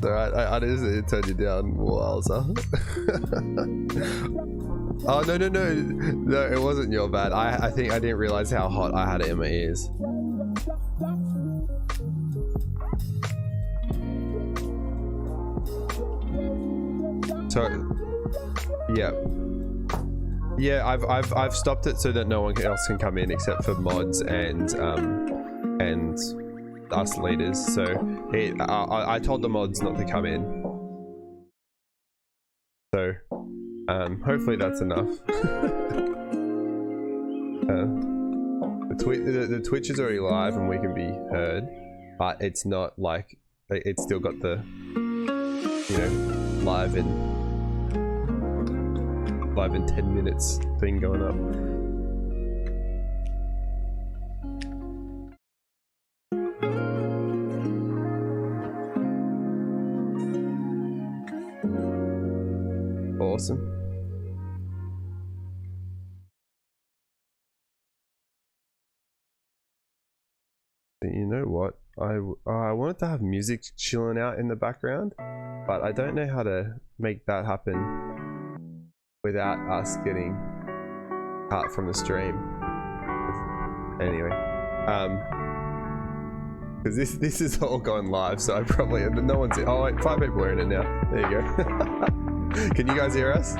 Alright, I just turned you down, Wowza. Oh, no, it wasn't your bad. I think I didn't realize how hot I had it in my ears. So, yeah, I've stopped it so that no one else can come in except for mods and us leaders. So I told the mods not to come in. So hopefully that's enough. The Twitch is already live and we can be heard, but it's not like it's still got the, you know, live in 10 minutes thing going up. Awesome. You know what? I wanted to have music chilling out in the background, but I don't know how to make that happen without us getting cut from the stream. Anyway, because this is all going live, so I probably no one's. Oh wait, 5 people are in it now. There you go. Can you guys hear us?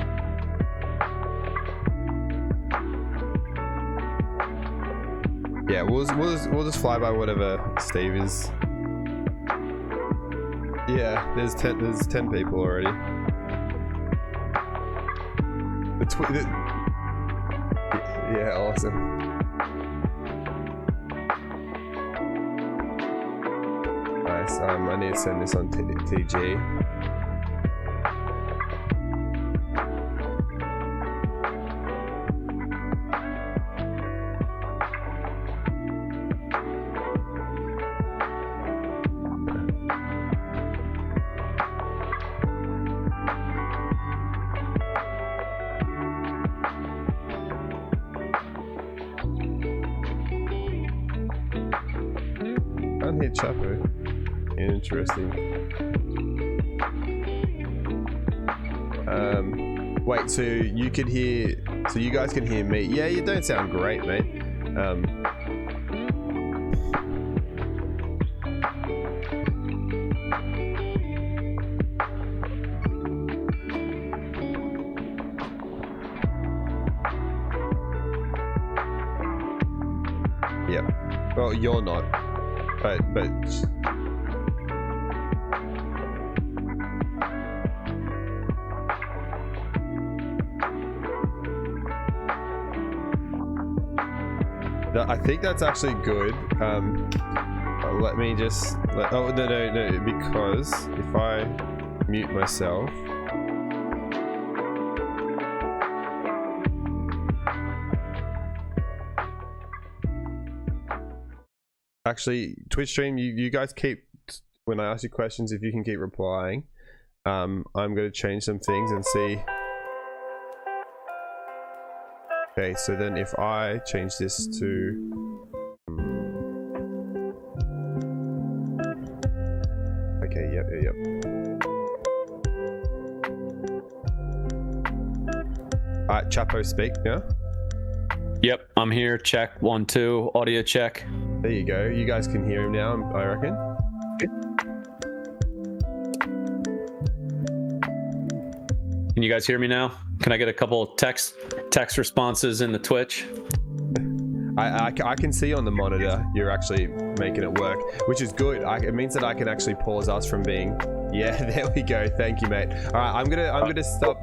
Yeah, we'll just fly by whatever Steve is. Yeah, there's 10 people already. Yeah, awesome. Nice. I need to send this on TG. Chapter. Interesting. Wait, so you could hear, so you guys can hear me? Yeah, you don't sound great, mate. Yeah. Well, you're not. But I think that's actually good. Let me just oh no, because if I mute myself, actually, Twitch stream, you guys keep, when I ask you questions, if you can keep replying. I'm going to change some things and see. Okay, so then if I change this to... Okay, yep. Alright, Chapo, speak now. Yep, I'm here. Check 1 2, audio check. There you go. You guys can hear him now, I reckon. Can you guys hear me now? Can I get a couple of text responses in the Twitch? I can see on the monitor you're actually making it work, which is good. It means that I can actually pause us from being. Yeah, there we go. Thank you, mate. All right, I'm gonna stop.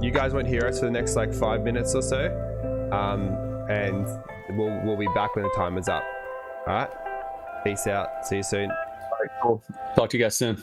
You guys won't hear us for the next like 5 minutes or so, and we'll be back when the timer's up. All right. Peace out. See you soon. All right, cool. Talk to you guys soon.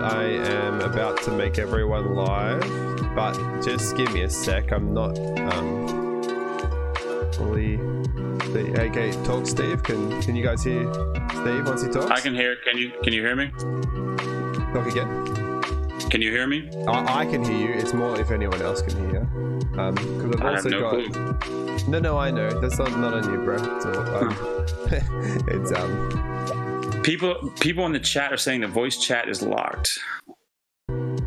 I am about to make everyone live, but just give me a sec. I'm not fully. Okay, talk, Steve. Can you guys hear Steve once he talks? I can hear. Can you hear me? Talk again. Can you hear me? I can hear you. It's more if anyone else can hear you. Because I've also got. Clue. No, I know. That's not on you, bro. It's People in the chat are saying the voice chat is locked.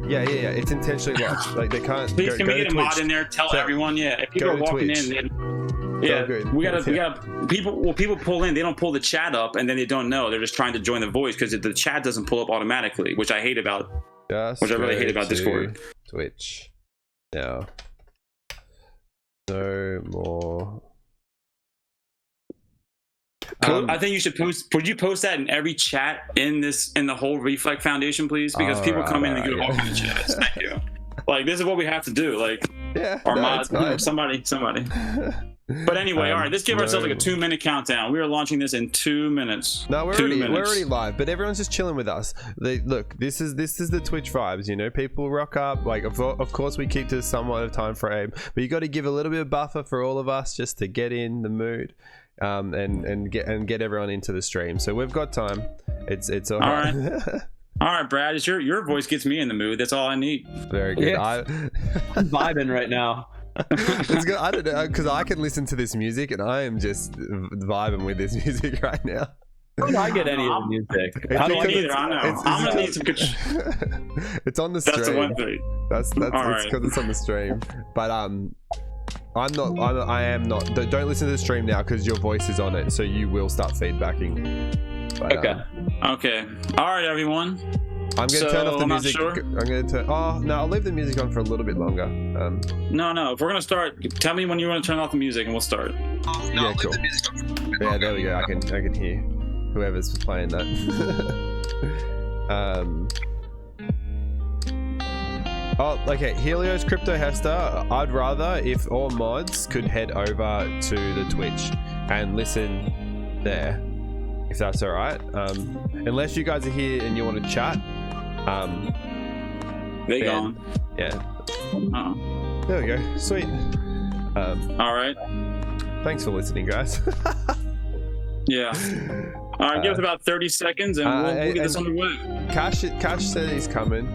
Yeah. It's intentionally locked. Like they can't. Please, can we get a mod in there? Tell everyone. Yeah, if people are walking in. We gotta people pull in, they don't pull the chat up and then they don't know, they're just trying to join the voice because the chat doesn't pull up automatically, which I hate about really hate about Discord. Twitch now. No more. I think you should post. Would you post that in every chat in the whole Reflect Foundation, please? Because people come in and go off in the chats. Thank you. Like, this is what we have to do. Like, our mods, somebody. But anyway, all right, let's give ourselves like a 2-minute countdown. We are launching this in 2 minutes. No, we're already live, but everyone's just chilling with us. Look, this is the Twitch vibes, you know. People rock up. Like, of course, we keep to somewhat of time frame, but you got to give a little bit of buffer for all of us just to get in the mood, and get everyone into the stream. So we've got time. It's all right. All right, Brad, your voice gets me in the mood. That's all I need. Very good. Yeah. I'm vibing right now. It's good. I don't know, because I can listen to this music and I am just vibing with this music right now. How do I get any of the music? How do I need it? I know. I'm gonna need some good. It's on the stream. That's the one thing. That's because it's on the stream. But I am not. Don't listen to the stream now because your voice is on it, so you will start feedbacking. But, okay. All right, everyone. I'm going to turn off the music. I'm going to turn. Oh no, I'll leave the music on for a little bit longer. No. If we're going to start, tell me when you want to turn off the music, and we'll start. Yeah, cool. Yeah, there we go. I can hear whoever's playing that. Oh, okay. Helios Crypto Hester. I'd rather if all mods could head over to the Twitch and listen there, if that's all right. Unless you guys are here and you want to chat. They gone. Yeah. There we go. Sweet. All right. Thanks for listening, guys. Yeah. All right, give us about 30 seconds and we'll get this underway. Kash said he's coming.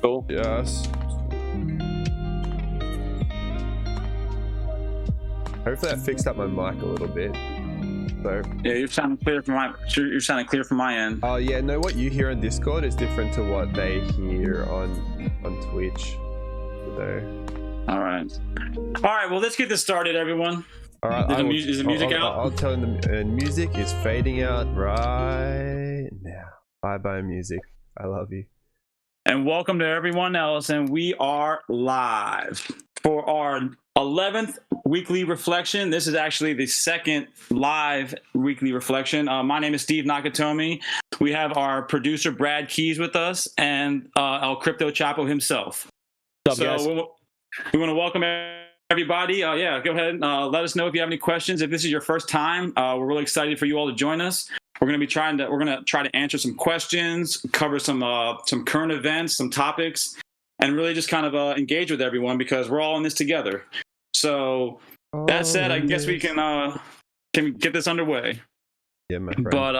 Cool. Yes. Hopefully I fixed up my mic a little bit. So. Yeah, you're sounding clear from my end. Oh yeah, no, what you hear on Discord is different to what they hear on Twitch. So. All right. Well, let's get this started, everyone. All right. Is the music out? I'll tell them the music is fading out right now. Bye music. I love you. And welcome to everyone else, and we are live for our 11th weekly reflection. This is actually the second live weekly reflection. My name is Steve Nakatomi. We have our producer Brad Keys with us and El Crypto Chapo himself. What's up, guys? We want to welcome everybody. Go ahead. Let us know if you have any questions. If this is your first time, we're really excited for you all to join us. We're going to try to answer some questions, cover some current events, some topics, and really just kind of engage with everyone because we're all in this together. So that said, I guess we can get this underway. Yeah, my friend. But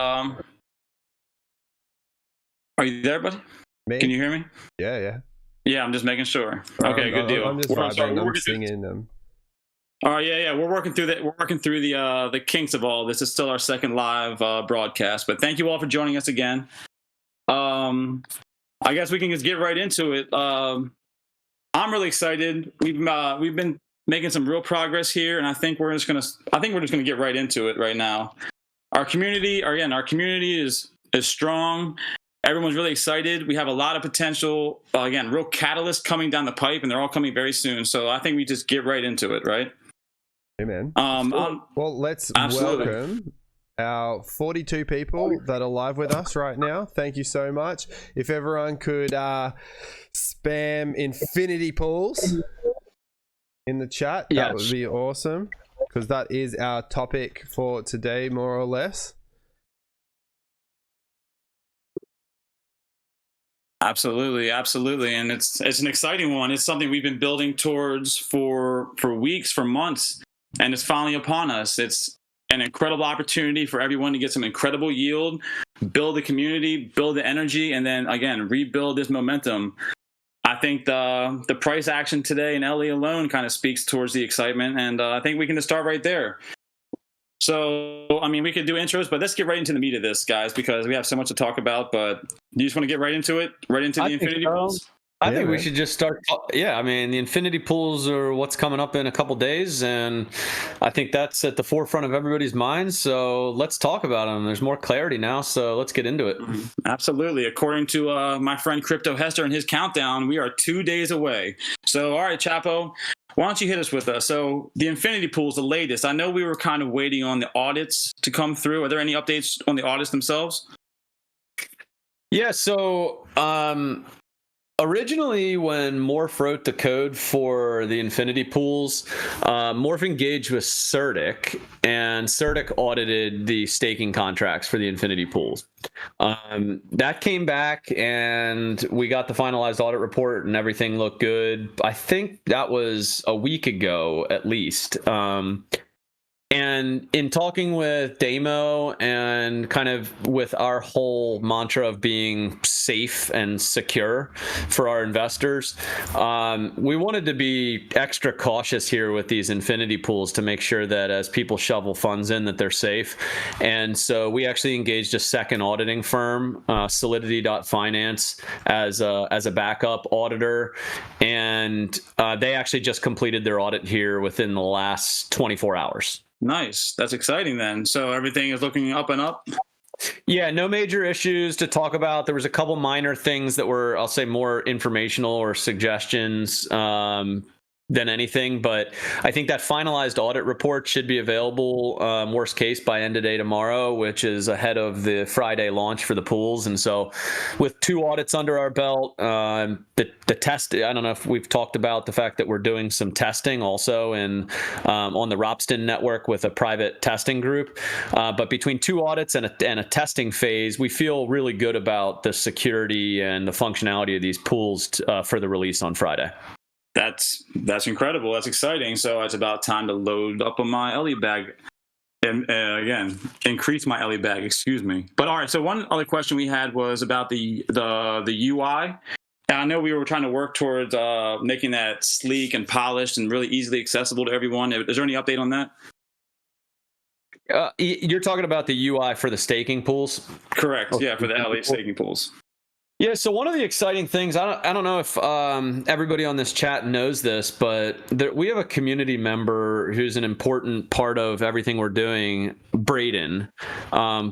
are you there, buddy? Me? Can you hear me? Yeah. Yeah, I'm just making sure. Okay, good deal. I'm just vibing. I'm singing them. All right, yeah. We're working through the kinks of all this. It's still our second live broadcast, but thank you all for joining us again. I guess we can just get right into it. I'm really excited. We've been making some real progress here, and I think we're just gonna get right into it right now. Our community is strong. Everyone's really excited. We have a lot of potential, real catalysts coming down the pipe, and they're all coming very soon. So I think we just get right into it, right? Amen. Well, let's welcome our 42 people that are live with us right now. Thank you so much. If everyone could spam infinity pools in the chat, that would be awesome, because that is our topic for today, more or less. Absolutely, absolutely, and it's an exciting one. It's something we've been building towards for weeks, for months, and it's finally upon us. It's an incredible opportunity for everyone to get some incredible yield, build the community, build the energy, and then again rebuild this momentum. I think the price action today in LE alone kind of speaks towards the excitement, and I think we can just start right there. So, I mean, we could do intros, but let's get right into the meat of this, guys, because we have so much to talk about. But you just want to get right into it, right into the infinity pools? I think we should just start. Yeah, I mean, the infinity pools are what's coming up in a couple days, and I think that's at the forefront of everybody's minds. So let's talk about them. There's more clarity now, so let's get into it. Absolutely. According to my friend Crypto Hester and his countdown, we are 2 days away. So, all right, Chapo, why don't you hit us with us? So the infinity pools, the latest. I know we were kind of waiting on the audits to come through. Are there any updates on the audits themselves? Yeah. So originally, when Morph wrote the code for the infinity pools, Morph engaged with CertiK, and CertiK audited the staking contracts for the infinity pools. That came back, and we got the finalized audit report, and everything looked good. I think that was a week ago, at least. And in talking with Damo and kind of with our whole mantra of being safe and secure for our investors, we wanted to be extra cautious here with these infinity pools to make sure that as people shovel funds in, that they're safe. And so we actually engaged a second auditing firm, Solidity.Finance, as a backup auditor. And they actually just completed their audit here within the last 24 hours. Nice. That's exciting then. So everything is looking up and up? Yeah, no major issues to talk about. There was a couple minor things that were, I'll say, more informational or suggestions than anything, but I think that finalized audit report should be available, worst case, by end of day tomorrow, which is ahead of the Friday launch for the pools. And so with 2 audits under our belt, the test, I don't know if we've talked about the fact that we're doing some testing also on the Ropsten network with a private testing group. But between 2 audits and a testing phase, we feel really good about the security and the functionality of these pools for the release on Friday. That's incredible. That's exciting. So it's about time to load up on my LE bag. And again, increase my LE bag, excuse me. But all right, so one other question we had was about the UI. And I know we were trying to work towards making that sleek and polished and really easily accessible to everyone. Is there any update on that? You're talking about the UI for the staking pools? Correct. Yeah, for the LE staking pools. Yeah, so one of the exciting things, I don't know if everybody on this chat knows this, but we have a community member who's an important part of everything we're doing, Braden.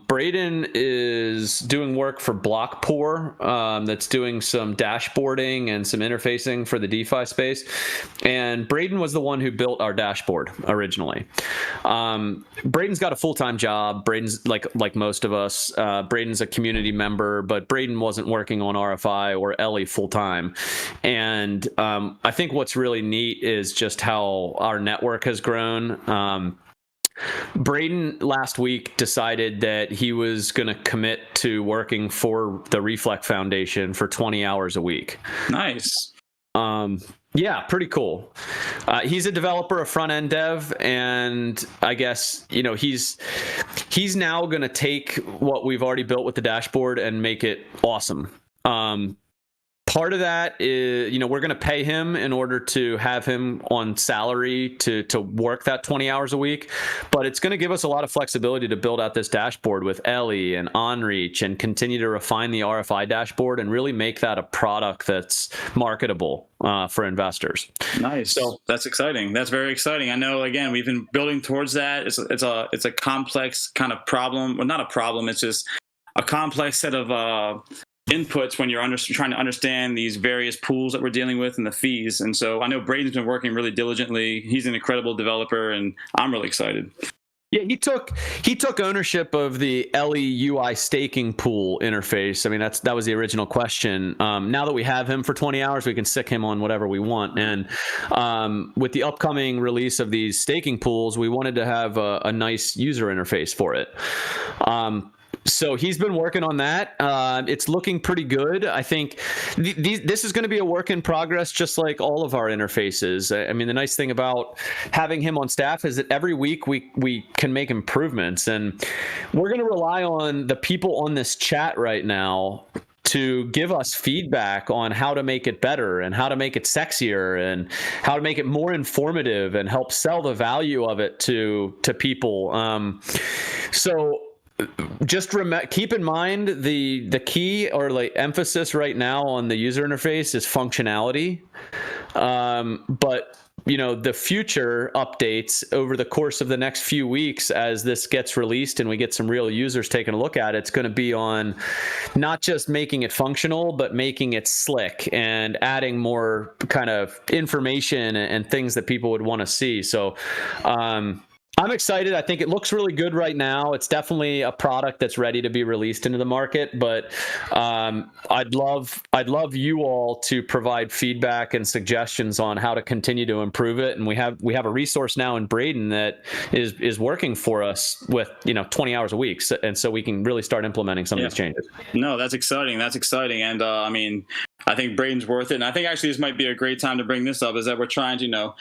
Braden is doing work for Blockpour, that's doing some dashboarding and some interfacing for the DeFi space. And Braden was the one who built our dashboard originally. Braden's got a full-time job. Braden's like most of us. Braden's a community member, but Braden wasn't working on RFI or LE full-time. And I think what's really neat is just how our network has grown. Braden last week decided that he was going to commit to working for the Reflect Foundation for 20 hours a week. Nice. Yeah, pretty cool. He's a developer, a front-end dev, and I guess, he's now going to take what we've already built with the dashboard and make it awesome. Part of that is, we're going to pay him in order to have him on salary to work that 20 hours a week, but it's going to give us a lot of flexibility to build out this dashboard with Ellie and Enreach and continue to refine the RFI dashboard and really make that a product that's marketable for investors. Nice. So that's exciting. That's very exciting. I know, again, we've been building towards that. It's a complex kind of problem. Well, not a problem. It's just a complex set of inputs when you're trying to understand these various pools that we're dealing with and the fees. And so I know Braden's been working really diligently. He's an incredible developer, and I'm really excited. Yeah, he took ownership of the LE UI staking pool interface. I mean, that was the original question. Now that we have him for 20 hours, we can stick him on whatever we want. And with the upcoming release of these staking pools, we wanted to have a nice user interface for it. So he's been working on that. It's looking pretty good. I think this is going to be a work in progress, just like all of our interfaces. I mean, the nice thing about having him on staff is that every week we can make improvements, and we're going to rely on the people on this chat right now to give us feedback on how to make it better and how to make it sexier and how to make it more informative and help sell the value of it to people. So just keep in mind the key or like emphasis right now on the user interface is functionality. But you know, the future updates over the course of the next few weeks as this gets released and we get some real users taking a look at it, it's going to be on not just making it functional, but making it slick and adding more kind of information and things that people would want to see. So, I'm excited. I think it looks really good right now. It's definitely a product that's ready to be released into the market, but I'd love you all to provide feedback and suggestions on how to continue to improve it. And we have a resource now in Braden that is working for us with 20 hours a week, and so we can really start implementing some of these changes. No, that's exciting. That's exciting, and I mean, I think Braden's worth it. And I think actually this might be a great time to bring this up. Is that we're trying to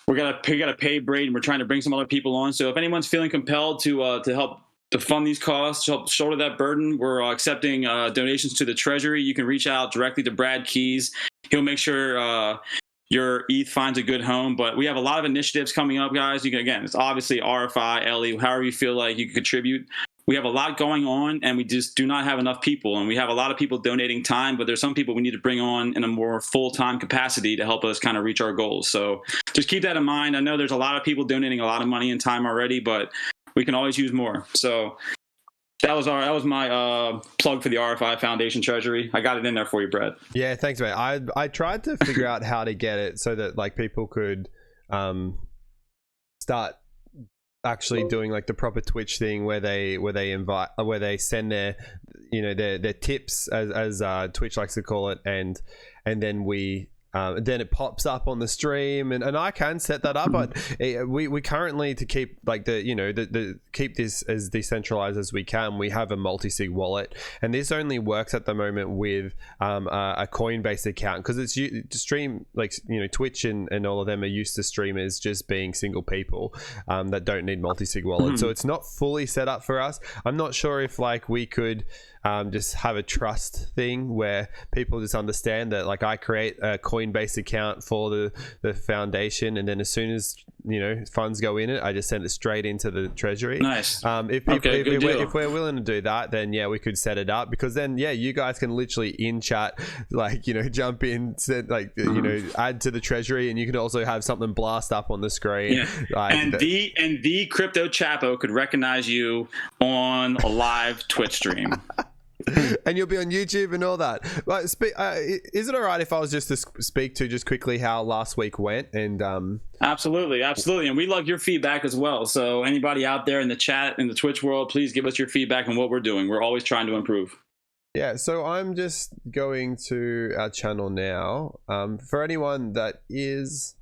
we gotta pay Braden. We're trying to bring some other people on. So if anyone's feeling compelled to help to fund these costs, to help shoulder that burden, we're accepting donations to the Treasury. You can reach out directly to Brad Keys. He'll make sure your ETH finds a good home. But we have a lot of initiatives coming up, guys. You can, again, it's obviously RFI, LE, however you feel like you can contribute. We have a lot going on, and we just do not have enough people. And we have a lot of people donating time, but there's some people we need to bring on in a more full-time capacity to help us kind of reach our goals. So just keep that in mind. I know there's a lot of people donating a lot of money and time already, but we can always use more. So that was my plug for the RFI Foundation Treasury. I got it in there for you, Brett. Yeah, thanks, mate. I tried to figure out how to get it so that like people could start actually doing like the proper Twitch thing where they send their their tips as Twitch likes to call it, and then then it pops up on the stream, and I can set that up, but we currently, to keep like keep this as decentralized as we can, we have a multi-sig wallet, and this only works at the moment with a Coinbase account, because it's stream like Twitch and all of them are used to streamers just being single people that don't need multi-sig wallets. So it's not fully set up for us. I'm not sure if like we could just have a trust thing where people just understand that like I create a Coinbase account for the foundation, and then as soon as funds go in it, I just send it straight into the Treasury. Nice. If we're willing to do that, then yeah, we could set it up, because then yeah, you guys can literally in chat like jump in, send, like add to the Treasury, and you can also have something blast up on the screen. Yeah. Like, and the Crypto Chapo could recognize you on a live Twitch stream. And you'll be on YouTube and all that. But is it all right if I was just to speak to just quickly how last week went? And Absolutely, and we love your feedback as well. So anybody out there in the chat, in the Twitch world, please give us your feedback on what we're doing. We're always trying to improve. Yeah, so I'm just going to our channel now. For anyone that is,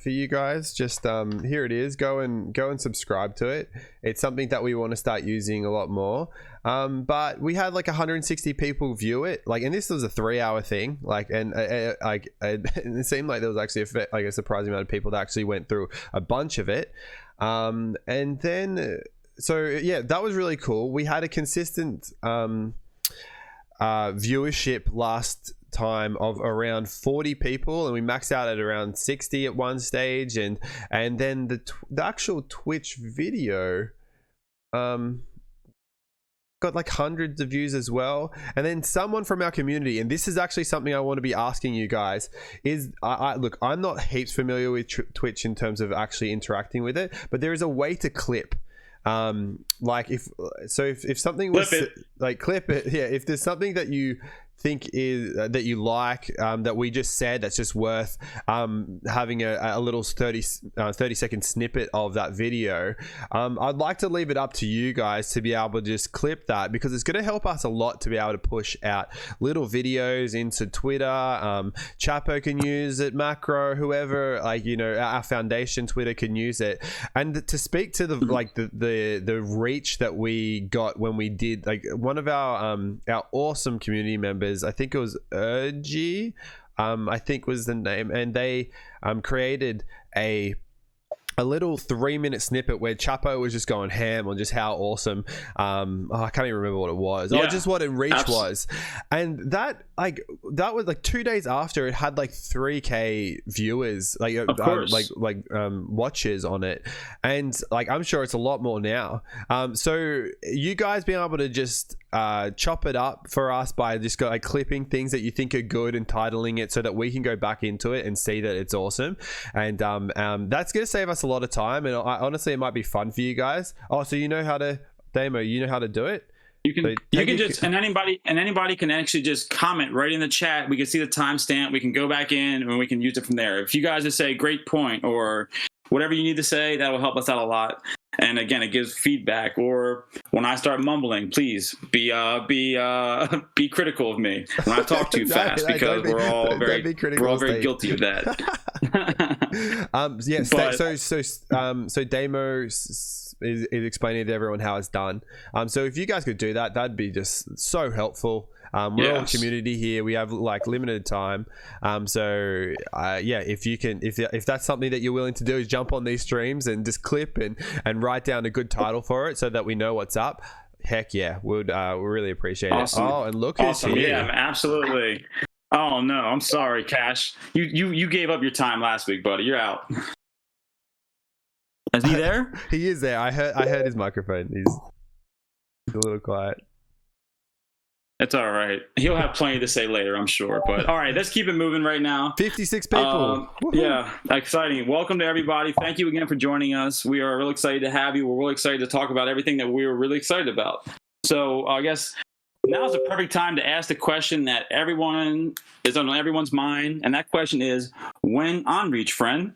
for you guys, just here it is. Go and subscribe to it. It's something that we want to start using a lot more. But we had like 160 people view it, like, and this was a 3-hour thing, like, and it seemed like there was actually a surprising amount of people that actually went through a bunch of it. And then so yeah, that was really cool. We had a consistent viewership last time of around 40 people, and we maxed out at around 60 at one stage, and then the actual Twitch video got like hundreds of views as well. And then someone from our community, and this is actually something I want to be asking you guys, is look, I'm not heaps familiar with Twitch in terms of actually interacting with it, but there is a way to clip. Like if something was like clip it, yeah, if there's something that you think is that you like that we just said that's just worth having a little 30-second snippet of that video, I'd like to leave it up to you guys to be able to just clip that, because it's going to help us a lot to be able to push out little videos into Twitter. Chapo can use it, Macro, whoever, like, you know, our foundation Twitter can use it. And to speak to the reach that we got when we did, like, one of our awesome community members, I think it was Urgy, I think was the name, and they created a little 3-minute snippet where Chapo was just going ham on just how awesome, I can't even remember what it was. Yeah, just what Enreach was. And that was like 2 days after it had like 3K viewers, like watches on it. And like, I'm sure it's a lot more now. So you guys being able to just chop it up for us by just like clipping things that you think are good and titling it so that we can go back into it and see that it's awesome. And that's going to save us a lot of time, and honestly it might be fun for you guys. So you know how to, Damo, you know how to do it? You can just, and anybody can actually just comment right in the chat. We can see the timestamp, we can go back in and we can use it from there. If you guys just say great point or whatever you need to say, that will help us out a lot. And again, it gives feedback. Or when I start mumbling, please be critical of me when I talk too fast, because we're all very guilty of that. So Damo is explaining to everyone how it's done. So if you guys could do that, that'd be just so helpful. We're all community here. We have like limited time. If you can, if that's something that you're willing to do, is jump on these streams and just clip and write down a good title for it so that we know what's up. Heck yeah, we really appreciate it. Oh, and look who's here. Yeah, absolutely. Oh no, I'm sorry, Kash. You gave up your time last week, buddy. You're out. Is he there? He is there. I heard his microphone. He's a little quiet. It's all right. He'll have plenty to say later, I'm sure. But all right, let's keep it moving right now. 56 people. Yeah, exciting. Welcome to everybody. Thank you again for joining us. We are really excited to have you. We're really excited to talk about everything that we were really excited about. So I guess now's the perfect time to ask the question that everyone is on everyone's mind. And that question is, Wen Enreach, friend?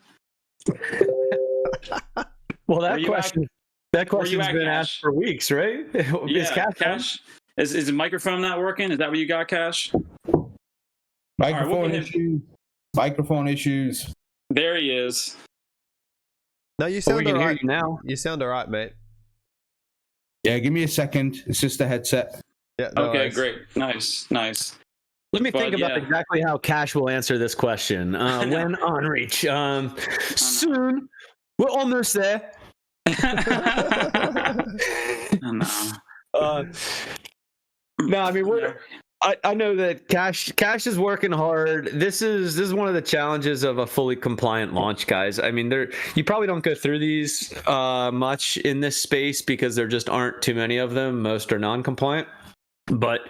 Well, that question's been asked for weeks, right? Yeah, Kash? Is the microphone not working? Is that what you got, Kash? Microphone issues. There he is. No, you sound all right now. You sound all right, mate. Yeah, give me a second. It's just the headset. Yeah. Okay, great. Nice. Let me think about exactly how Kash will answer this question. Wen Enreach. Soon. We're almost there. No, I mean, I know that Kash is working hard. This is one of the challenges of a fully compliant launch, guys. I mean, you probably don't go through these much in this space because there just aren't too many of them. Most are non-compliant. But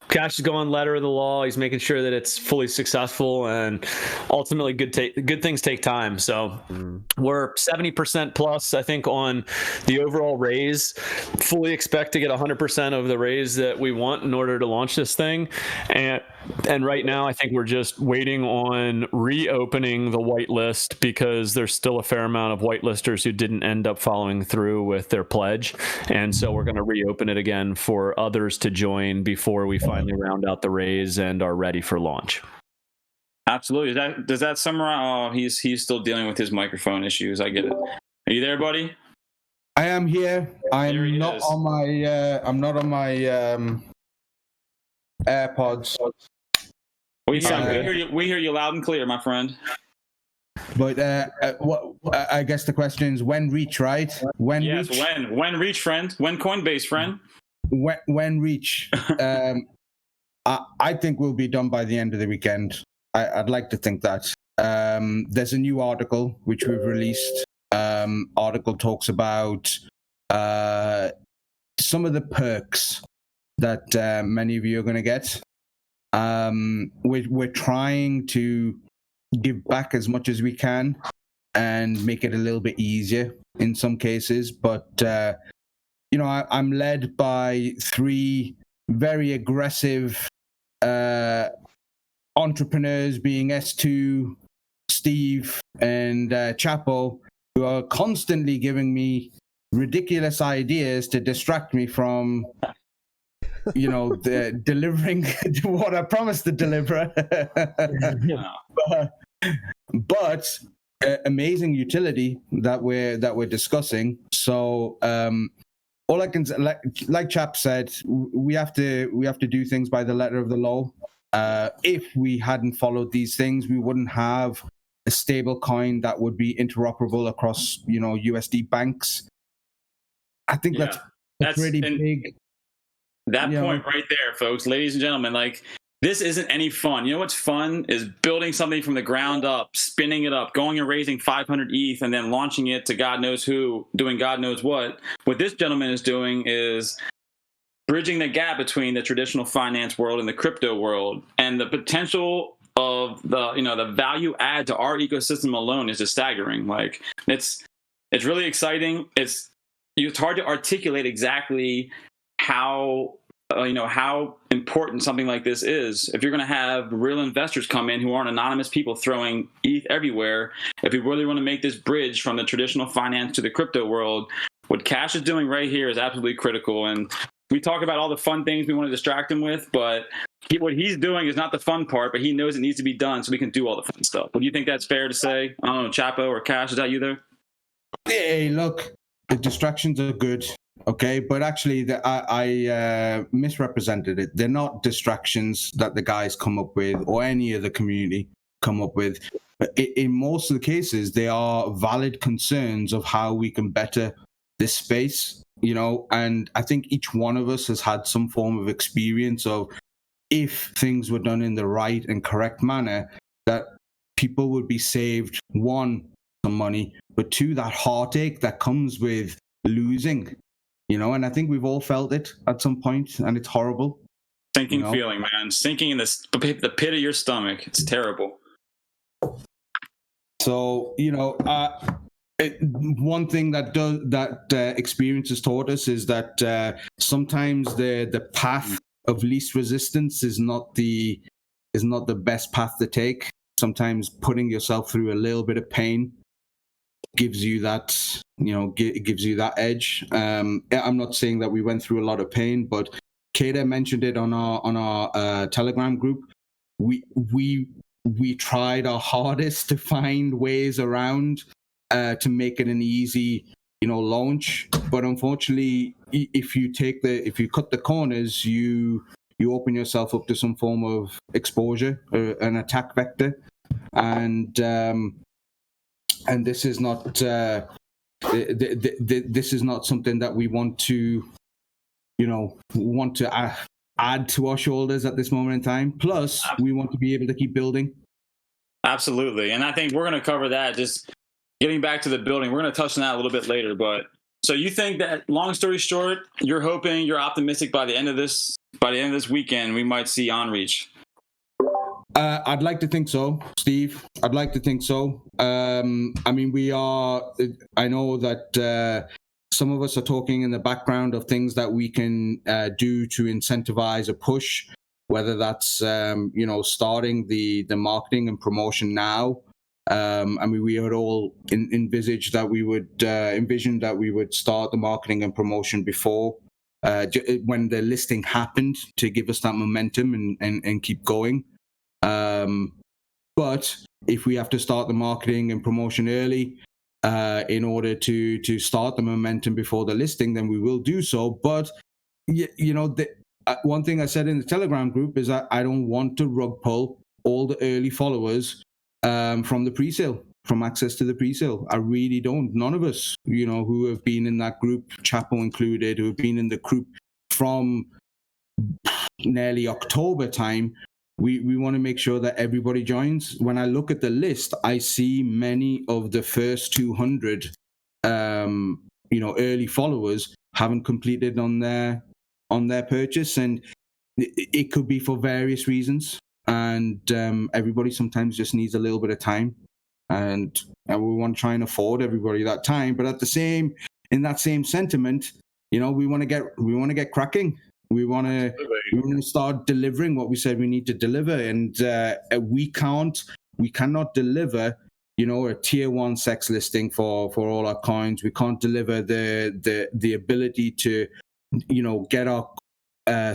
Kash is going letter of the law. He's making sure that it's fully successful, and ultimately good things take time. So we're 70% plus, I think, on the overall raise. Fully expect to get 100% of the raise that we want in order to launch this thing. And right now, I think we're just waiting on reopening the whitelist because there's still a fair amount of whitelisters who didn't end up following through with their pledge. And so we're going to reopen it again for others to join before we finally round out the raise and are ready for launch. Absolutely. Does that summarize? Oh, he's still dealing with his microphone issues. I get it. Are you there, buddy? I am here. I'm not on my AirPods. We hear you loud and clear, my friend. But I guess the question is when reach, right? When reach, friend. When Coinbase, friend. When reach. I think we'll be done by the end of the weekend. I'd like to think that. There's a new article which we've released. Article talks about some of the perks that many of you are going to get. We're trying to give back as much as we can and make it a little bit easier in some cases. But, I'm led by 3 very aggressive entrepreneurs being S2, Steve, and Chapo, who are constantly giving me ridiculous ideas to distract me from, delivering what I promised to deliver. but amazing utility that we're discussing. So all I can say, like Chap said, we have to do things by the letter of the law. If we hadn't followed these things, we wouldn't have a stable coin that would be interoperable across, USD banks. I think that's pretty big. That point right there, folks, ladies and gentlemen, like, this isn't any fun. You know what's fun is building something from the ground up, spinning it up, going and raising 500 ETH, and then launching it to God knows who, doing God knows what. What this gentleman is doing is bridging the gap between the traditional finance world and the crypto world, and the potential of the value add to our ecosystem alone is just staggering. Like, it's really exciting. It's hard to articulate exactly how important something like this is. If you're going to have real investors come in who aren't anonymous people throwing ETH everywhere, if we really want to make this bridge from the traditional finance to the crypto world, what Kash is doing right here is absolutely critical. And we talk about all the fun things we want to distract him with, but what he's doing is not the fun part, but he knows it needs to be done so we can do all the fun stuff. Would you think that's fair to say? I don't know, Chapo or Kash, is that you there? Hey, look, the distractions are good. Okay, but actually, I misrepresented it. They're not distractions that the guys come up with or any of the community come up with. In most of the cases, they are valid concerns of how we can better this space, and I think each one of us has had some form of experience of, if things were done in the right and correct manner, that people would be saved, one, some money, but two, that heartache that comes with losing. And I think we've all felt it at some point, and it's horrible. Sinking feeling, man. Sinking in the pit of your stomach. It's terrible. So, one thing that experience has taught us is that sometimes the path of least resistance is not the best path to take. Sometimes putting yourself through a little bit of pain gives you that, gives you that edge. I'm not saying that we went through a lot of pain, but Kata mentioned it on our Telegram group. We tried our hardest to find ways around to make it an easy, launch. But unfortunately, if you cut the corners, you open yourself up to some form of exposure, an attack vector, and this is not this is not something that we want to add to our shoulders at this moment in time. Plus, we want to be able to keep building. Absolutely, and I think we're going to cover that. Just getting back to the building, we're going to touch on that a little bit later. But so you think that, long story short, you're optimistic by the end of this weekend, we might see Enreach. I'd like to think so, Steve. I'd like to think so. I know that some of us are talking in the background of things that we can do to incentivize a push, whether that's, starting the marketing and promotion now. We had all envisioned that we would start the marketing and promotion before when the listing happened, to give us that momentum and keep going. But if we have to start the marketing and promotion early in order to start the momentum before the listing, then we will do so. But one thing I said in the Telegram group is that I don't want to rug pull all the early followers from the pre-sale, from access to the pre-sale. I really don't. None of us, who have been in that group, Chapo included, who have been in the group from nearly October time, we want to make sure that everybody joins. When I look at the list, I see many of the first 200, early followers haven't completed on their purchase, and it could be for various reasons. And everybody sometimes just needs a little bit of time, and we want to try and afford everybody that time. But in that same sentiment, we want to get cracking. We want to We're going to start delivering what we said we need to deliver, and we cannot deliver, a tier 1 SEX listing for all our coins. We can't deliver the ability to, get our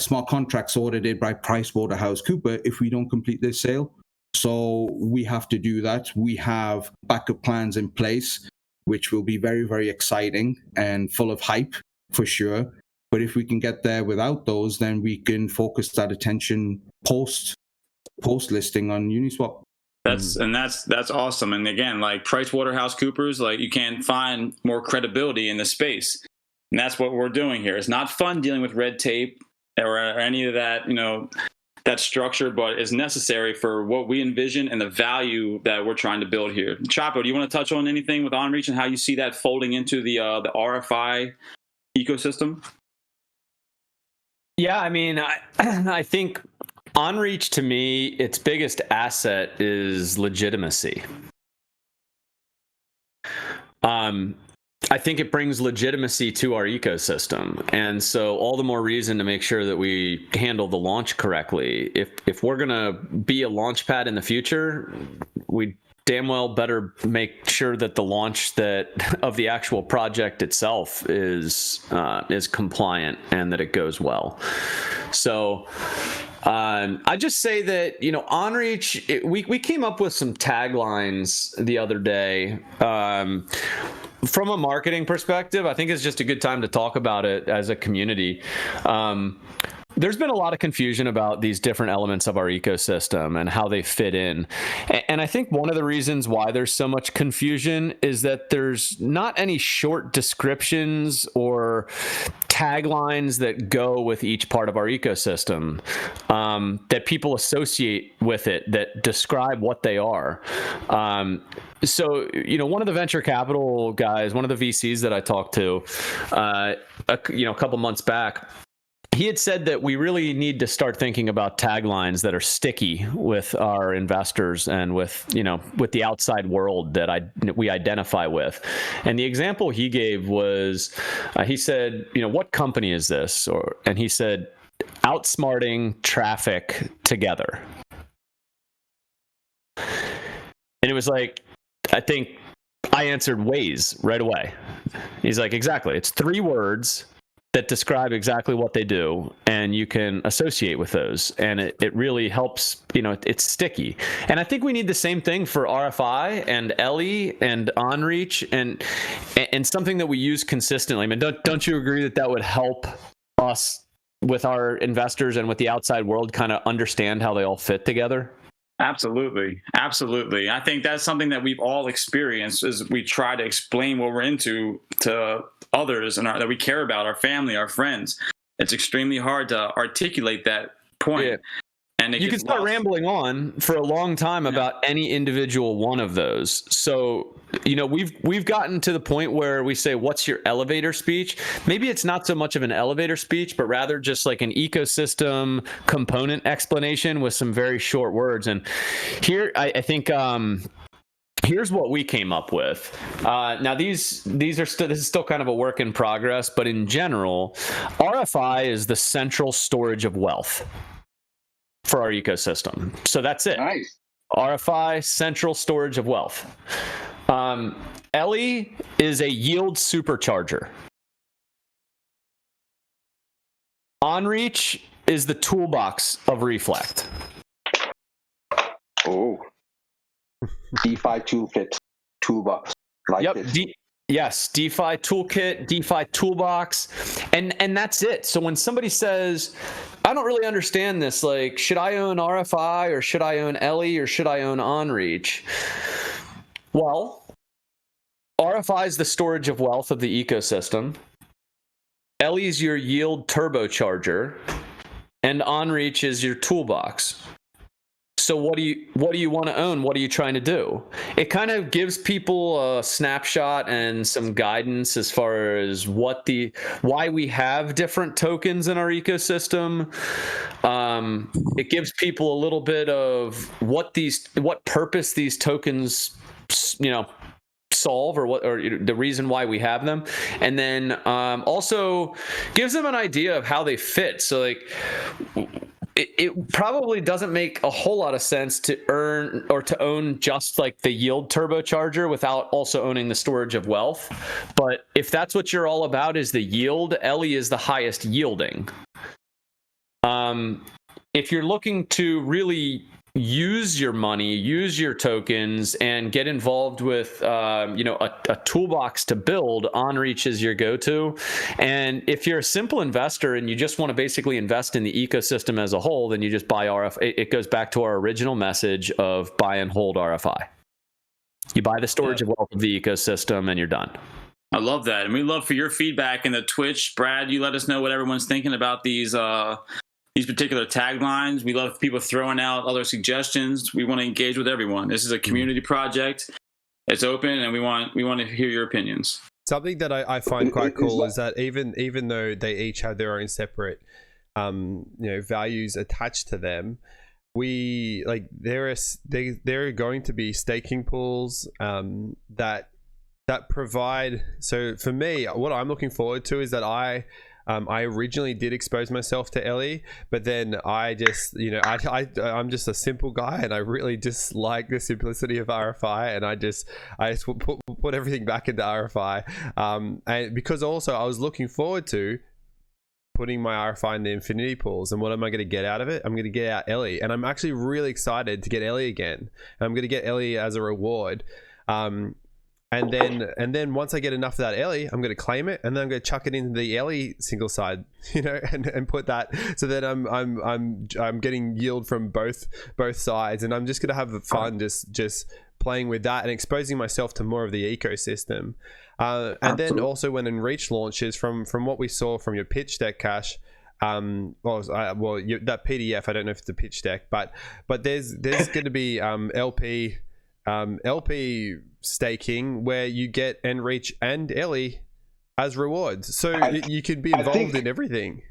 smart contracts audited by PricewaterhouseCoopers if we don't complete this sale. So we have to do that. We have backup plans in place, which will be very, very exciting and full of hype for sure. But if we can get there without those, then we can focus that attention post listing on Uniswap. That's awesome. And again, like PricewaterhouseCoopers, like you can't find more credibility in the space. And that's what we're doing here. It's not fun dealing with red tape or any of that, that structure, but it's necessary for what we envision and the value that we're trying to build here. Chapo, do you want to touch on anything with Enreach and how you see that folding into the RFI ecosystem? Yeah, I mean, I think Enreach, to me, its biggest asset is legitimacy. I think it brings legitimacy to our ecosystem, and so all the more reason to make sure that we handle the launch correctly. If we're gonna be a launch pad in the future, we damn well better make sure that the launch of the actual project itself is compliant and that it goes well. So I just say that, Enreach, we came up with some taglines the other day. From a marketing perspective, I think it's just a good time to talk about it as a community. There's been a lot of confusion about these different elements of our ecosystem and how they fit in. And I think one of the reasons why there's so much confusion is that there's not any short descriptions or taglines that go with each part of our ecosystem that people associate with it, that describe what they are. So, one of the venture capital guys, one of the VCs that I talked to, a couple months back, he had said that we really need to start thinking about taglines that are sticky with our investors and with the outside world that we identify with. And the example he gave was, he said, what company is this? And he said, outsmarting traffic together. And it was like, I think I answered Waze right away. He's like, exactly. It's 3 words that describe exactly what they do, and you can associate with those, and it really helps. It's sticky. And I think we need the same thing for RFI and Ellie and Enreach and something that we use consistently. I mean, don't you agree that would help us with our investors and with the outside world kind of understand how they all fit together? Absolutely. I think that's something that we've all experienced, is we try to explain what we're into to others and that we care about, our family, our friends. It's extremely hard to articulate that point. Yeah. And you can start rambling on for a long time about any individual one of those. So, we've gotten to the point where we say, what's your elevator speech? Maybe it's not so much of an elevator speech, but rather just like an ecosystem component explanation with some very short words. And here, I think, here's what we came up with. Now, this is still kind of a work in progress, but in general, RFI is the central storage of wealth for our ecosystem. So that's it. Nice. RFI, central storage of wealth. Ellie is a yield supercharger. Enreach is the toolbox of Reflect. Oh. DeFi toolkit, toolbox. Yep. Yes, DeFi toolkit, DeFi toolbox, and that's it. So when somebody says, I don't really understand this, like, should I own RFI or should I own Ellie or should I own Enreach? Well, RFI is the storage of wealth of the ecosystem. Ellie is your yield turbocharger, and Enreach is your toolbox. So what do you want to own? What are you trying to do? It kind of gives people a snapshot and some guidance as far as why we have different tokens in our ecosystem. It gives people a little bit of what purpose these tokens, solve or the reason why we have them, and then also gives them an idea of how they fit. So like it probably doesn't make a whole lot of sense to earn or to own just like the yield turbocharger without also owning the storage of wealth. But if that's what you're all about, is the yield, Ellie is the highest yielding. If you're looking to really use your money, use your tokens, and get involved with a toolbox to build, Enreach is your go-to. And if you're a simple investor and you just want to basically invest in the ecosystem as a whole, then you just buy RFI. It goes back to our original message of buy and hold RFI. You buy the storage of wealth of the ecosystem and you're done. I love that. And we love for your feedback in the Twitch. Brad, you let us know what everyone's thinking about these particular taglines. We love people throwing out other suggestions. We want to engage with everyone. This is a community project. It's open, and we want to hear your opinions. Something that I find quite cool is that even though they each have their own separate values attached to them, there are going to be staking pools that provide. So for me, what I'm looking forward to is that I originally did expose myself to Ellie, but then I just, I'm just a simple guy, and I really just like the simplicity of RFI, and I just put everything back into RFI, and because also I was looking forward to putting my RFI in the infinity pools, and what am I going to get out of it? I'm going to get out Ellie, and I'm actually really excited to get Ellie again, and I'm going to get Ellie as a reward. And then once I get enough of that Ellie, I'm going to claim it, and then I'm going to chuck it into the Ellie single side, and put that, so that I'm getting yield from both sides, and I'm just going to have fun just playing with that and exposing myself to more of the ecosystem. And then also when Enreach launches, from what we saw from your pitch deck, Kash, that PDF, I don't know if it's a pitch deck, but there's going to be LP staking where you get Enreach and Ellie as rewards, so you could be involved in everything.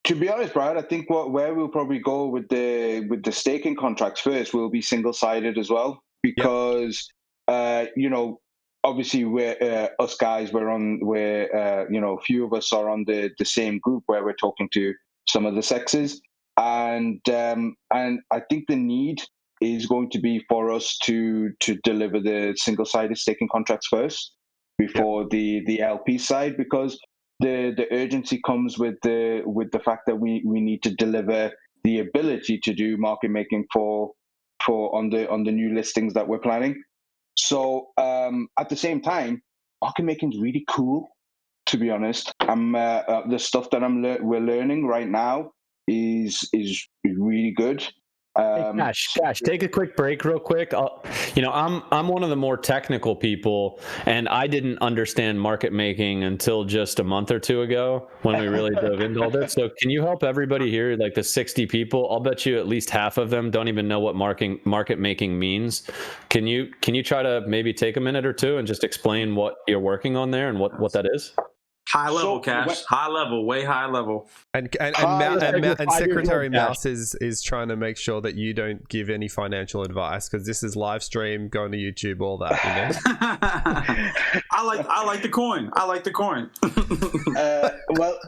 To be honest, Brad, I think where we'll probably go with the staking contracts first will be single-sided as well, because obviously we're us guys, a few of us are on the same group where we're talking to some of the sexes, and I think the need is going to be for us to deliver the single-sided staking contracts first before the LP side, because the urgency comes with the fact that we need to deliver the ability to do market making for on the new listings that we're planning. So at the same time, market making is really cool, to be honest. The stuff that we're learning right now is really good. Hey, Kash, take a quick break real quick. I'm one of the more technical people, and I didn't understand market making until just a month or two ago when we really dove into all this. So can you help everybody here, like the 60 people? I'll bet you at least half of them don't even know what market making means. Can you try to maybe take a minute or two and just explain what you're working on there and what that is? High level, Kash. High level, way high level. And Secretary Mouse is trying to make sure that you don't give any financial advice, because this is live stream, going to YouTube, all that. I like the coin. I like the coin. Well,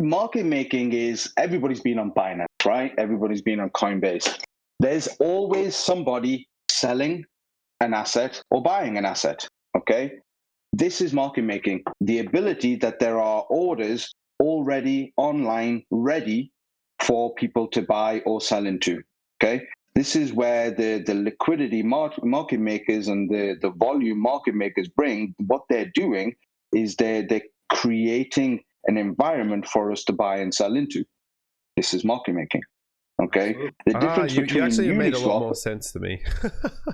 market making is, everybody's been on Binance, right? Everybody's been on Coinbase. There's always somebody selling an asset or buying an asset. Okay. This is market making, the ability that there are orders already online, ready for people to buy or sell into. Okay, this is where the liquidity market makers and the volume market makers bring. What they're doing is they're creating an environment for us to buy and sell into. This is market making. Okay, the difference between you actually made a lot Uniswap, more sense to me.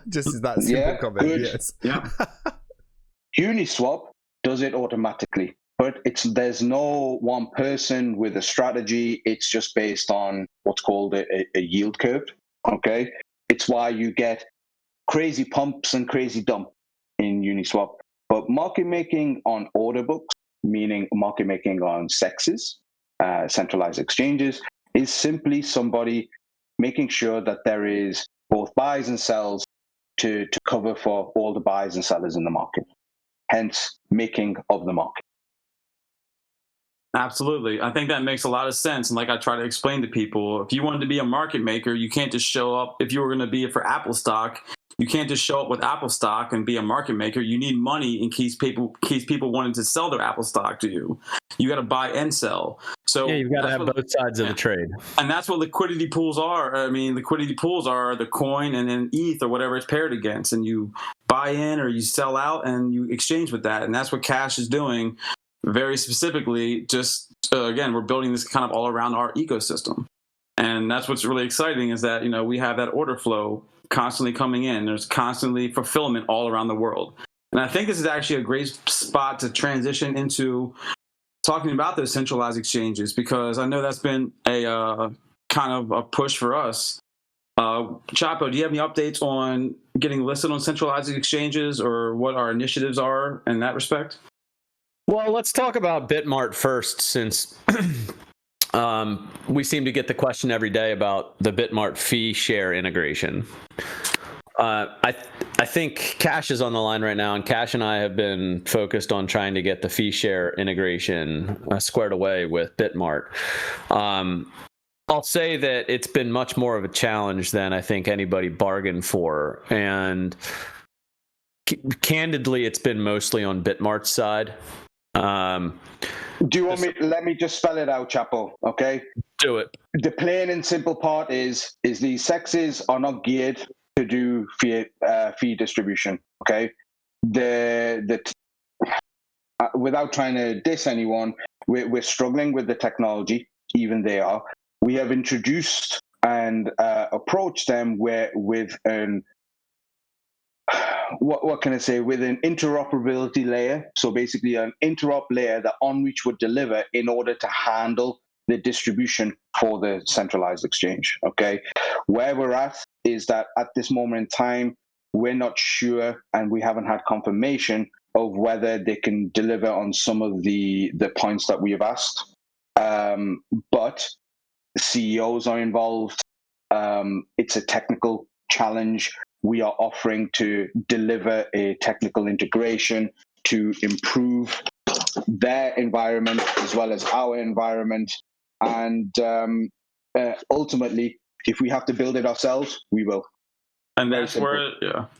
Just that simple comment. Good. Yes. Yeah. Uniswap does it automatically, but there's no one person with a strategy. It's just based on what's called a yield curve. Okay, it's why you get crazy pumps and crazy dump in Uniswap. But market making on order books, meaning market making on sexes, centralized exchanges, is simply somebody making sure that there is both buys and sells to cover for all the buyers and sellers in the market, hence making of the market. Absolutely. I think that makes a lot of sense. And like I try to explain to people, if you wanted to be a market maker, you can't just show up. If you were going to be for Apple stock, you can't just show up with Apple stock and be a market maker. You need money in case people wanting to sell their Apple stock to you. You got to buy and sell. So yeah, you've got to have both sides of the trade. And that's what liquidity pools are. I mean, liquidity pools are the coin and then ETH or whatever it's paired against. And you buy in or you sell out and you exchange with that. And that's what Kash is doing. Very specifically, just again, we're building this kind of all around our ecosystem, and that's what's really exciting is that we have that order flow constantly coming in. There's constantly fulfillment all around the world, and I think this is actually a great spot to transition into talking about those centralized exchanges, because I know that's been a kind of a push for us. Chapo, do you have any updates on getting listed on centralized exchanges or what our initiatives are in that respect? Well, let's talk about Bitmart first, since we seem to get the question every day about the Bitmart fee share integration. I think Kash is on the line right now, and Kash and I have been focused on trying to get the fee share integration squared away with Bitmart. I'll say that it's been much more of a challenge than I think anybody bargained for, and candidly, it's been mostly on Bitmart's side. Do you want me? Let me just spell it out, Chapo. Okay. Do it. The plain and simple part is these sexes are not geared to do fee distribution. Okay. Without trying to diss anyone, we're struggling with the technology. Even they are. We have introduced and approached them with an what can I say? With an interoperability layer. So basically an interop layer that Enreach would deliver in order to handle the distribution for the centralized exchange. Okay. Where we're at is that at this moment in time, we're not sure, and we haven't had confirmation of whether they can deliver on some of the points that we have asked. But CEOs are involved. It's a technical challenge. We are offering to deliver a technical integration to improve their environment as well as our environment. And ultimately, if we have to build it ourselves, we will. And that's where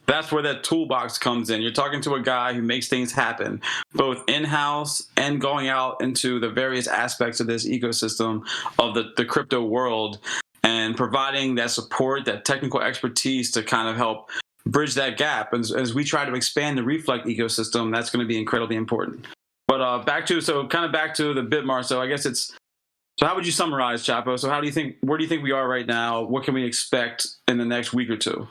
that toolbox comes in. You're talking to a guy who makes things happen, both in-house and going out into the various aspects of this ecosystem of the crypto world, and providing that support, that technical expertise to kind of help bridge that gap. And as we try to expand the Reflect ecosystem, that's going to be incredibly important. But back to the Bitmart. So I guess so how would you summarize, Chapo? So where do you think we are right now? What can we expect in the next week or two?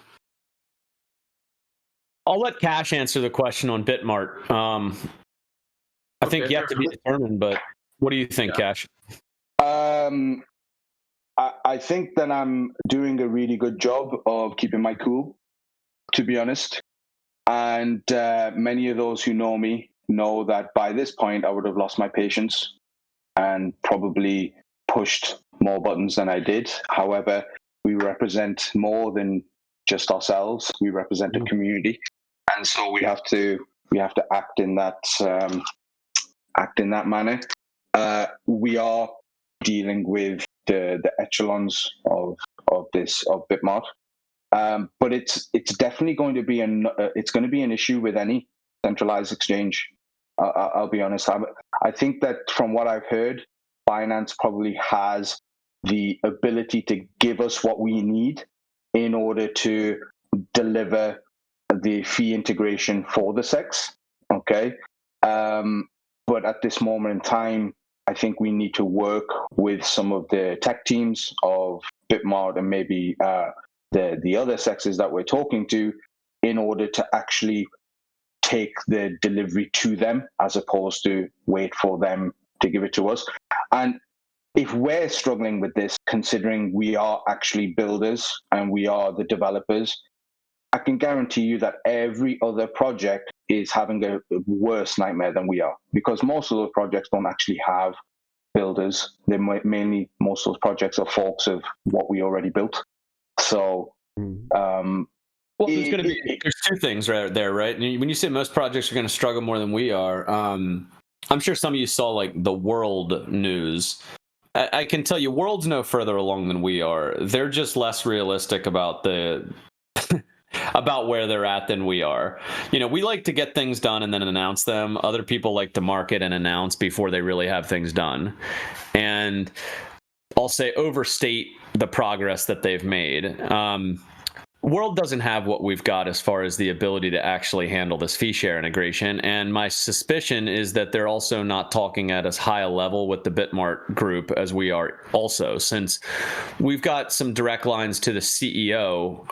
I'll let Kash answer the question on Bitmart. I think yet to be determined, but what do you think, Kash? I think that I'm doing a really good job of keeping my cool, to be honest. And many of those who know me know that by this point, I would have lost my patience and probably pushed more buttons than I did. However, we represent more than just ourselves. We represent a community. And so we have to act in that manner. We are dealing with the echelons of Bitmart, but it's definitely going to be an issue with any centralized exchange. I'll be honest. I think that from what I've heard, Binance probably has the ability to give us what we need in order to deliver the fee integration for the SEX. Okay, but at this moment in time, I think we need to work with some of the tech teams of Bitmart and maybe the other sexes that we're talking to in order to actually take the delivery to them as opposed to wait for them to give it to us. And if we're struggling with this, considering we are actually builders and we are the developers, I can guarantee you that every other project is having a worse nightmare than we are, because most of those projects don't actually have builders. They're mainly, most of those projects are forks of what we already built. So Well, there's two things right there, right? When you say most projects are going to struggle more than we are, I'm sure some of you saw like the World news. I can tell you, World's no further along than we are. They're just less realistic about about where they're at than we are. We like to get things done and then announce them. Other people like to market and announce before they really have things done. And I'll say overstate the progress that they've made. World doesn't have what we've got as far as the ability to actually handle this fee share integration. And my suspicion is that they're also not talking at as high a level with the Bitmart group as we are also, since we've got some direct lines to the CEO.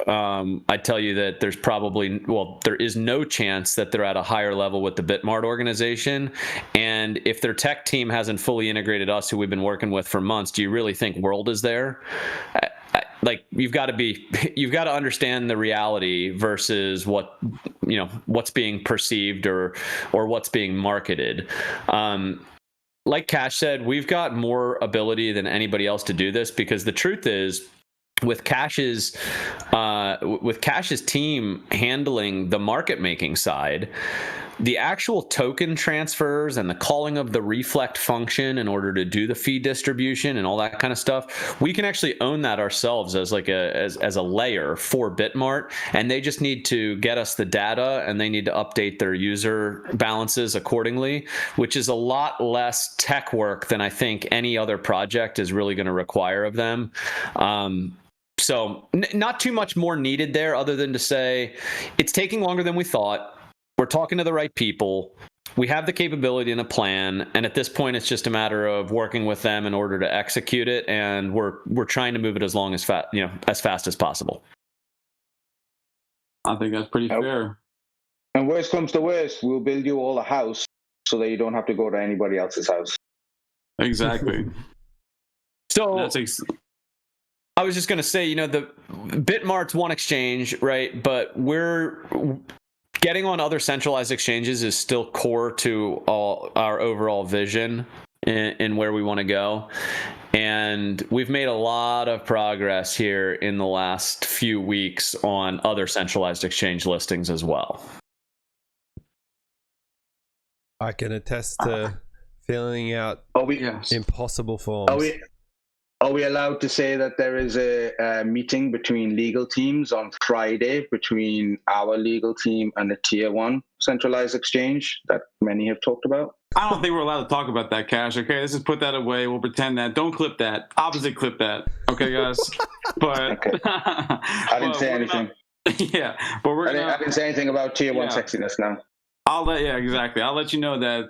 I tell you that there is no chance that they're at a higher level with the Bitmart organization. And if their tech team hasn't fully integrated us, who we've been working with for months, do you really think World is there? You've got to understand the reality versus what's being perceived or what's being marketed. Like Kash said, we've got more ability than anybody else to do this, because the truth is, with Kash's team handling the market making side, the actual token transfers and the calling of the reflect function in order to do the fee distribution and all that kind of stuff, we can actually own that ourselves as a layer for Bitmart, and they just need to get us the data and they need to update their user balances accordingly, which is a lot less tech work than I think any other project is really going to require of them. So not too much more needed there, other than to say it's taking longer than we thought. We're talking to the right people. We have the capability and a plan, and at this point, it's just a matter of working with them in order to execute it. And we're trying to move it as fast as possible. I think that's pretty fair. And worst comes to worst, we'll build you all a house so that you don't have to go to anybody else's house. Exactly. So I was just going to say, the Bitmart's one exchange, right? But we're getting on other centralized exchanges is still core to our overall vision in where we want to go. And we've made a lot of progress here in the last few weeks on other centralized exchange listings as well. I can attest to filling out impossible forms. Are we allowed to say that there is a meeting between legal teams on Friday between our legal team and the Tier 1 centralized exchange that many have talked about? I don't think we're allowed to talk about that, Kash. Okay, let's just put that away. We'll pretend that. Don't clip that. Opposite clip that. Okay, guys? But okay. I didn't say anything. Yeah, but I didn't say anything about Tier 1 sexiness now. Exactly. I'll let you know that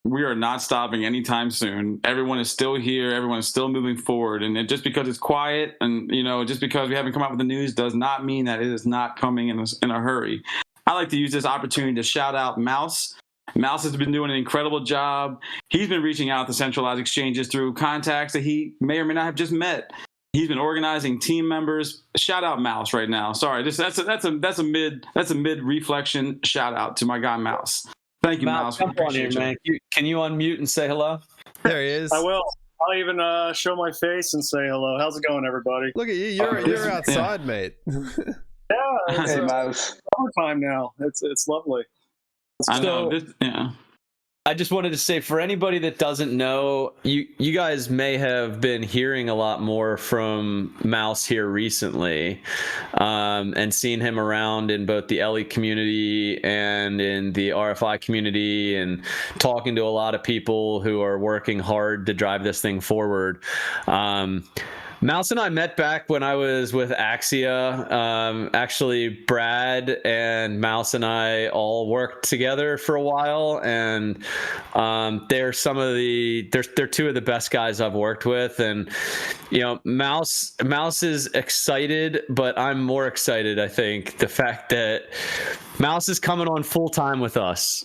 we are not stopping anytime soon. Everyone is still here. Everyone is still moving forward. And just because it's quiet and, just because we haven't come out with the news does not mean that it is not coming in a hurry. I like to use this opportunity to shout out Mouse. Mouse has been doing an incredible job. He's been reaching out to centralized exchanges through contacts that he may or may not have just met. He's been organizing team members. Shout out Mouse right now. Sorry, that's a mid reflection shout out to my guy Mouse. Thank you, Mouse. Come on here, man. Can you unmute and say hello? There he is. I will. I'll even show my face and say hello. How's it going, everybody? Look at you. You're outside, mate. Yeah, it's Hey, Mouse. summertime now. It's lovely. I know. I just wanted to say, for anybody that doesn't know, you guys may have been hearing a lot more from Mouse here recently, and seeing him around in both the LE community and in the RFI community, and talking to a lot of people who are working hard to drive this thing forward. Mouse and I met back when I was with Axia. Actually, Brad and Mouse and I all worked together for a while, and they're two of the best guys I've worked with. And Mouse is excited, but I'm more excited. I think the fact that Mouse is coming on full time with us.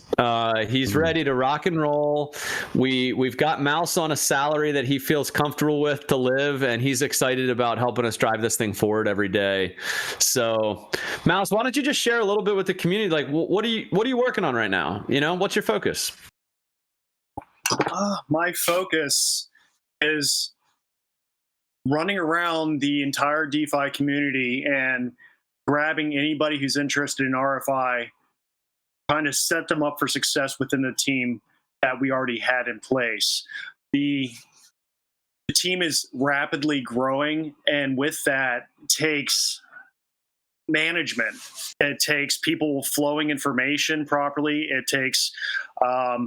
He's ready to rock and roll. We've got Mouse on a salary that he feels comfortable with to live, and he's excited about helping us drive this thing forward every day. So, Mouse, why don't you just share a little bit with the community? Like, what are you working on right now? What's your focus? My focus is running around the entire DeFi community and grabbing anybody who's interested in RFI, trying to set them up for success within the team that we already had in place. The team is rapidly growing, and with that takes management. It takes people flowing information properly. It takes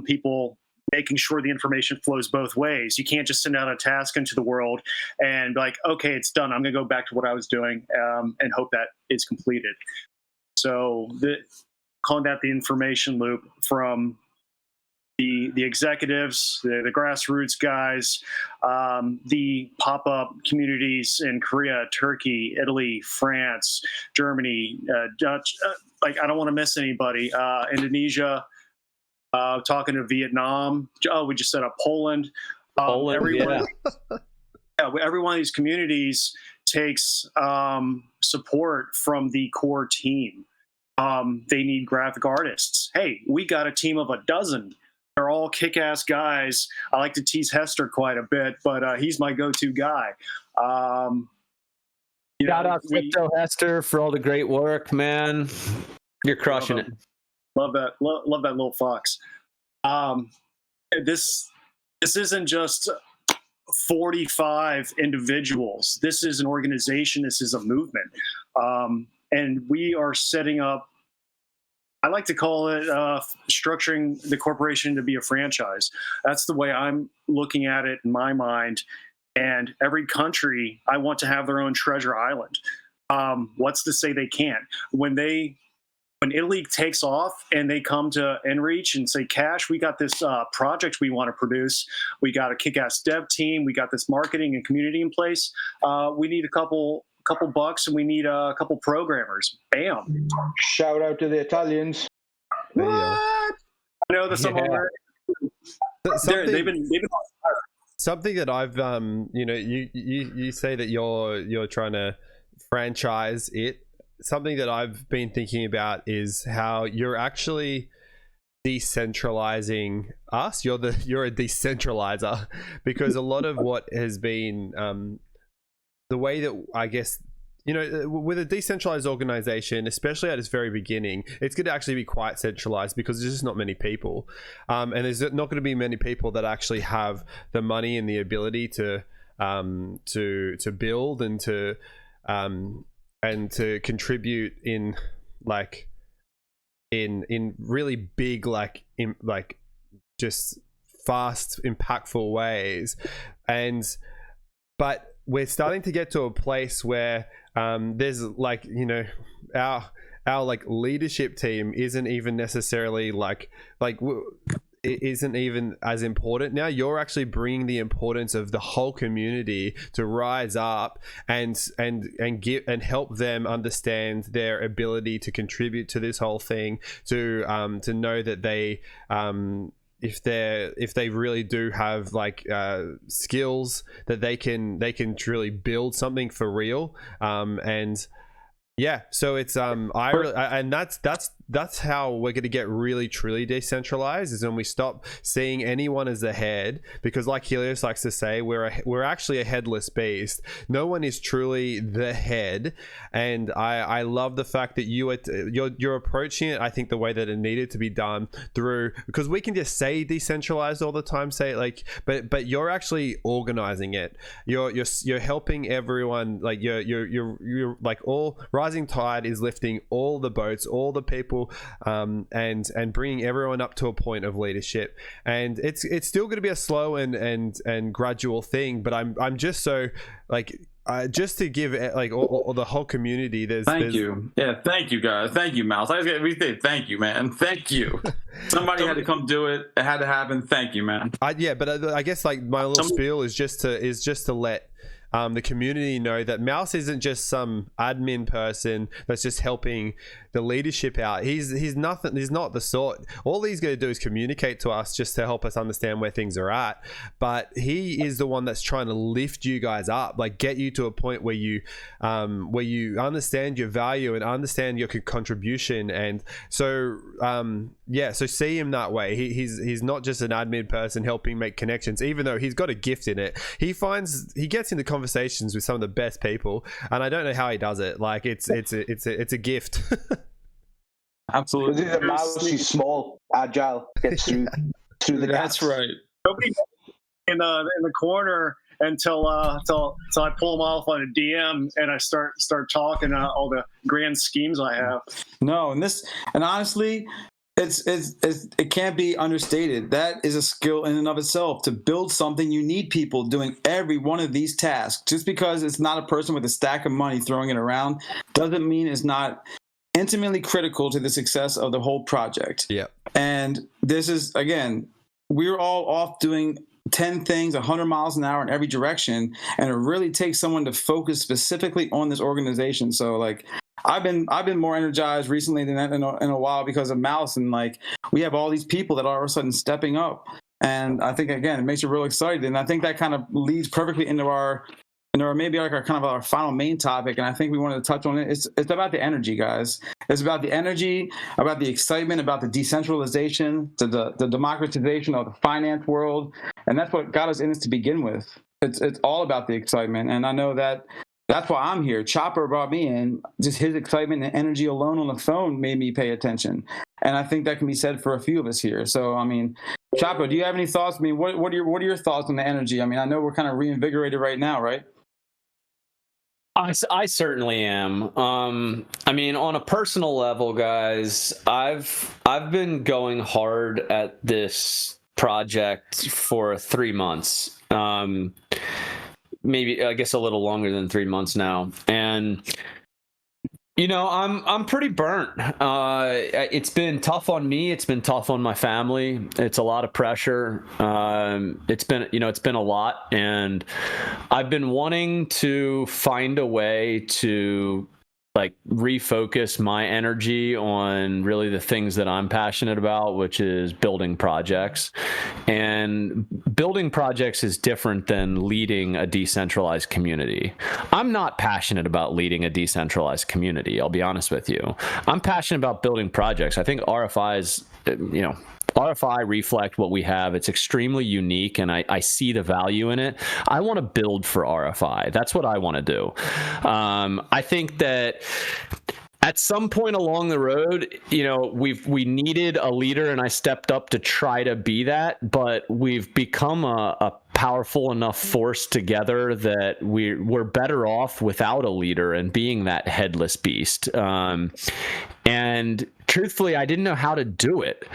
people making sure the information flows both ways. You can't just send out a task into the world and be like, okay, it's done. I'm going to go back to what I was doing and hope that it's completed. So calling that the information loop from the executives, the grassroots guys, the pop-up communities in Korea, Turkey, Italy, France, Germany, Dutch, like I don't want to miss anybody, Indonesia, talking to Vietnam. Oh, we just set up Poland. Everyone, every one of these communities takes support from the core team. They need graphic artists. Hey, we got a team of 12. They're all kick-ass guys. I like to tease Hester quite a bit, but he's my go-to guy. Shout out Crypto Hester for all the great work, man. You're crushing it. Love that. Love that little fox. This isn't just 45 individuals. This is an organization. This is a movement. And we are setting up, I like to call it structuring the corporation to be a franchise. That's the way I'm looking at it in my mind. And every country, I want to have their own treasure island. What's to say they can't? When Italy takes off and they come to Enreach and say, Kash, we got this project we want to produce. We got a kick-ass dev team. We got this marketing and community in place. We need a couple bucks and we need a couple programmers. Bam. Shout out to the Italians. What? I know that some they've been something that I've you say that you're trying to franchise it. Something that I've been thinking about is how you're actually decentralizing us. You're a decentralizer, because a lot of what has been the way that, I guess, with a decentralized organization, especially at its very beginning, it's going to actually be quite centralized because there's just not many people, and there's not going to be many people that actually have the money and the ability to build and to contribute in really big, just fast, impactful ways. But we're starting to get to a place where there's our leadership team isn't even necessarily it isn't even as important now. You're actually bringing the importance of the whole community to rise up and give and help them understand their ability to contribute to this whole thing, to know that they if they really do have skills, that they can truly build something for real. So it's that's how we're going to get really truly decentralized, is when we stop seeing anyone as the head, because like Helios likes to say, we're actually a headless beast. No one is truly the head, and I love the fact that you're approaching it, I think, the way that it needed to be done, through, because we can just say decentralized all the time, but you're actually organizing it. You're helping everyone, you're all rising tide is lifting all the boats, all the people, and bringing everyone up to a point of leadership. And it's still going to be a slow and gradual thing, but I'm just so just to give all the whole community. Thank you guys. Thank you, Mouse. We say thank you, man. Thank you. Somebody had to come do it. It had to happen. Thank you, man. I guess my little spiel is just to let the community know that Mouse isn't just some admin person that's just helping the leadership out. He's nothing. He's not the sort. All he's going to do is communicate to us just to help us understand where things are at. But he is the one that's trying to lift you guys up, like get you to a point where you understand your value and understand your contribution. And so so see him that way. He's not just an admin person helping make connections, even though he's got a gift in it. He gets into conversations with some of the best people, and I don't know how he does it. Like it's a gift. Absolutely. He's a mouse. He's small, agile, gets through the gaps. That's right. Nobody in the corner until I pull them off on a DM and I start talking all the grand schemes I have. No, and honestly, it can't be understated. That is a skill in and of itself. To build something, you need people doing every one of these tasks. Just because it's not a person with a stack of money throwing it around doesn't mean it's not intimately critical to the success of the whole project. Yeah. And this is, again, we're all off doing 10 things 100 miles an hour in every direction, and it really takes someone to focus specifically on this organization. So like I've been more energized recently than that in a while because of Mouse, and like we have all these people that are all of a sudden stepping up, and I think again it makes you real excited. And I think that kind of leads perfectly into our maybe like our final main topic, and I think we wanted to touch on it. It's about the energy, guys. It's about the energy, about the excitement, about the decentralization, the democratization of the finance world, and that's what got us in this to begin with. It's all about the excitement, and I know that's why I'm here. Chopper brought me in. Just his excitement and energy alone on the phone made me pay attention, and I think that can be said for a few of us here. So I mean, Chopper, do you have any thoughts? I mean, what are your thoughts on the energy? I mean, I know we're kind of reinvigorated right now, right? I certainly am. I mean, on a personal level, guys, I've been going hard at this project for 3 months. Maybe I guess a little longer than 3 months now, and you know, I'm pretty burnt. It's been tough on me. It's been tough on my family. It's a lot of pressure. It's been a lot, and I've been wanting to find a way to like refocus my energy on really the things that I'm passionate about, which is building projects. And building projects is different than leading a decentralized community. I'm not passionate about leading a decentralized community, I'll be honest with you. I'm passionate about building projects. I think RFIs, RFI reflect what we have. It's extremely unique, and I see the value in it. I want to build for RFI. That's what I want to do. I think that at some point along the road, you know, we needed a leader, and I stepped up to try to be that, but we've become a powerful enough force together that we're better off without a leader and being that headless beast. And truthfully, I didn't know how to do it.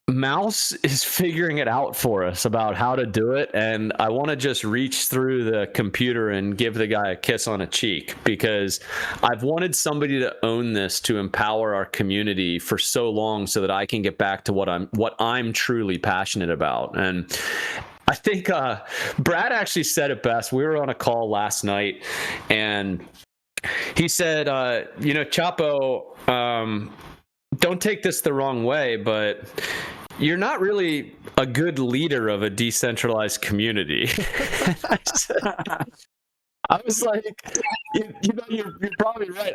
Mouse is figuring it out for us about how to do it, and I want to just reach through the computer and give the guy a kiss on a cheek, because I've wanted somebody to own this, to empower our community for so long, so that I can get back to what I'm truly passionate about. And I think Brad actually said it best. We were on a call last night, and he said, Chapo, don't take this the wrong way, but you're not really a good leader of a decentralized community. I was like, you're probably right.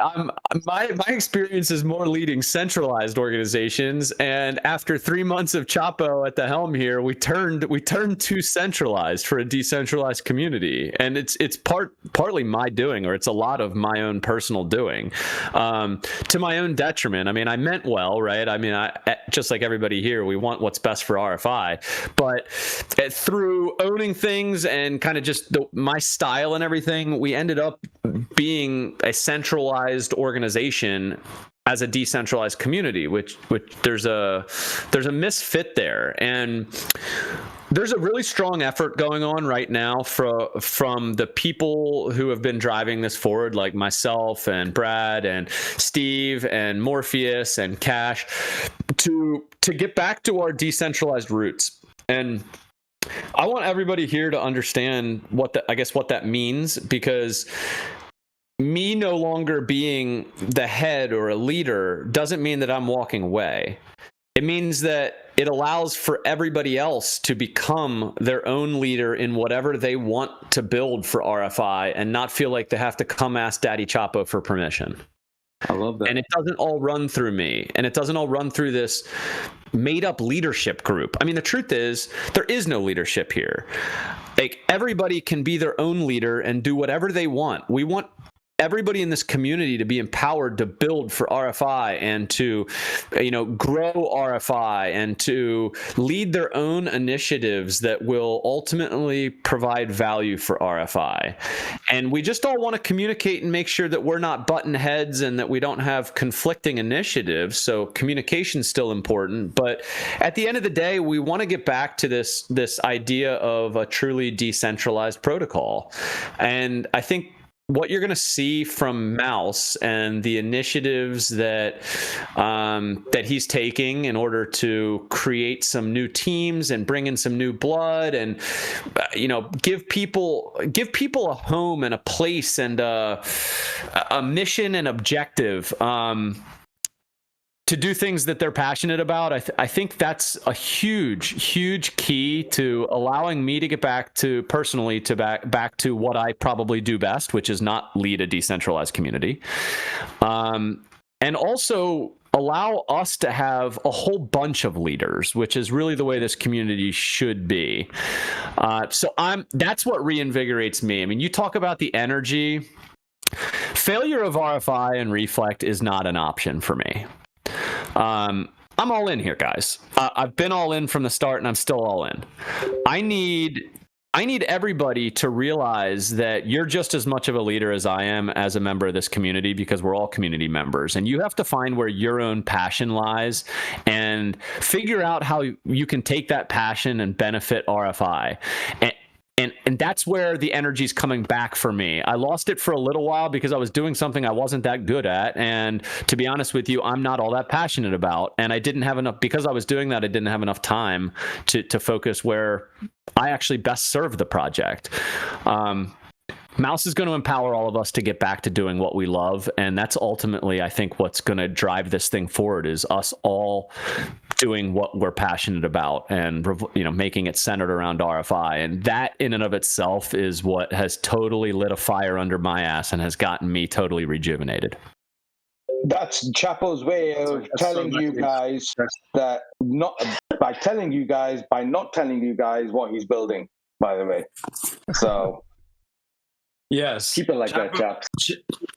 My experience is more leading centralized organizations, and after 3 months of Chapo at the helm here, we turned to centralized for a decentralized community, and it's partly my doing, or it's a lot of my own personal doing, to my own detriment. I mean, I meant well, right? I mean, I just like everybody here, we want what's best for RFI, but through owning things and kind of just my style and everything, we ended up being a centralized organization as a decentralized community, which there's a misfit there. And there's a really strong effort going on right now from the people who have been driving this forward, like myself and Brad and Steve and Morpheus and Kash, to get back to our decentralized roots. And I want everybody here to understand what that means, because me no longer being the head or a leader doesn't mean that I'm walking away. It means that it allows for everybody else to become their own leader in whatever they want to build for RFI and not feel like they have to come ask Daddy Chapo for permission. I love that. And it doesn't all run through me, and it doesn't all run through this made up leadership group. I mean, the truth is there is no leadership here. Like, everybody can be their own leader and do whatever they want. We want everybody in this community to be empowered to build for RFI and to, grow RFI and to lead their own initiatives that will ultimately provide value for RFI. And we just all want to communicate and make sure that we're not button heads and that we don't have conflicting initiatives. So communication's still important. But at the end of the day, we want to get back to this idea of a truly decentralized protocol. And I think what you're going to see from Mouse and the initiatives that he's taking in order to create some new teams and bring in some new blood and give people a home and a place and a mission and objective to do things that they're passionate about. I think that's a huge key to allowing me to get back to back to what I probably do best, which is not lead a decentralized community. And also allow us to have a whole bunch of leaders, which is really the way this community should be. So that's what reinvigorates me. I mean, you talk about the energy. Failure of RFI and Reflect is not an option for me. I'm all in here, guys. I've been all in from the start, and I'm still all in. I need everybody to realize that you're just as much of a leader as I am as a member of this community, because we're all community members, and you have to find where your own passion lies and figure out how you can take that passion and benefit RFI. And that's where the energy's coming back for me. I lost it for a little while because I was doing something I wasn't that good at. And to be honest with you, I'm not all that passionate about. And I didn't have enough, because I was doing that, I didn't have enough time to focus where I actually best serve the project. Mouse is going to empower all of us to get back to doing what we love. And that's ultimately, I think, what's going to drive this thing forward, is us all doing what we're passionate about and, making it centered around RFI. And that in and of itself is what has totally lit a fire under my ass and has gotten me totally rejuvenated. That's Chapo's way of telling you guys that by not telling you guys what he's building, by the way. So yes, keep it like that, chaps.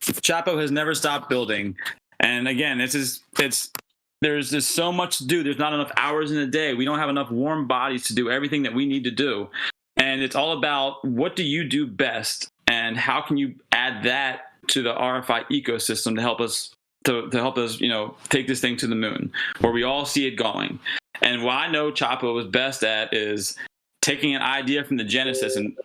Chapo has never stopped building. And again, there's just so much to do. There's not enough hours in a day. We don't have enough warm bodies to do everything that we need to do. And it's all about, what do you do best, and how can you add that to the RFI ecosystem to help us take this thing to the moon, where we all see it going. And what I know Chapo is best at is taking an idea from the genesis and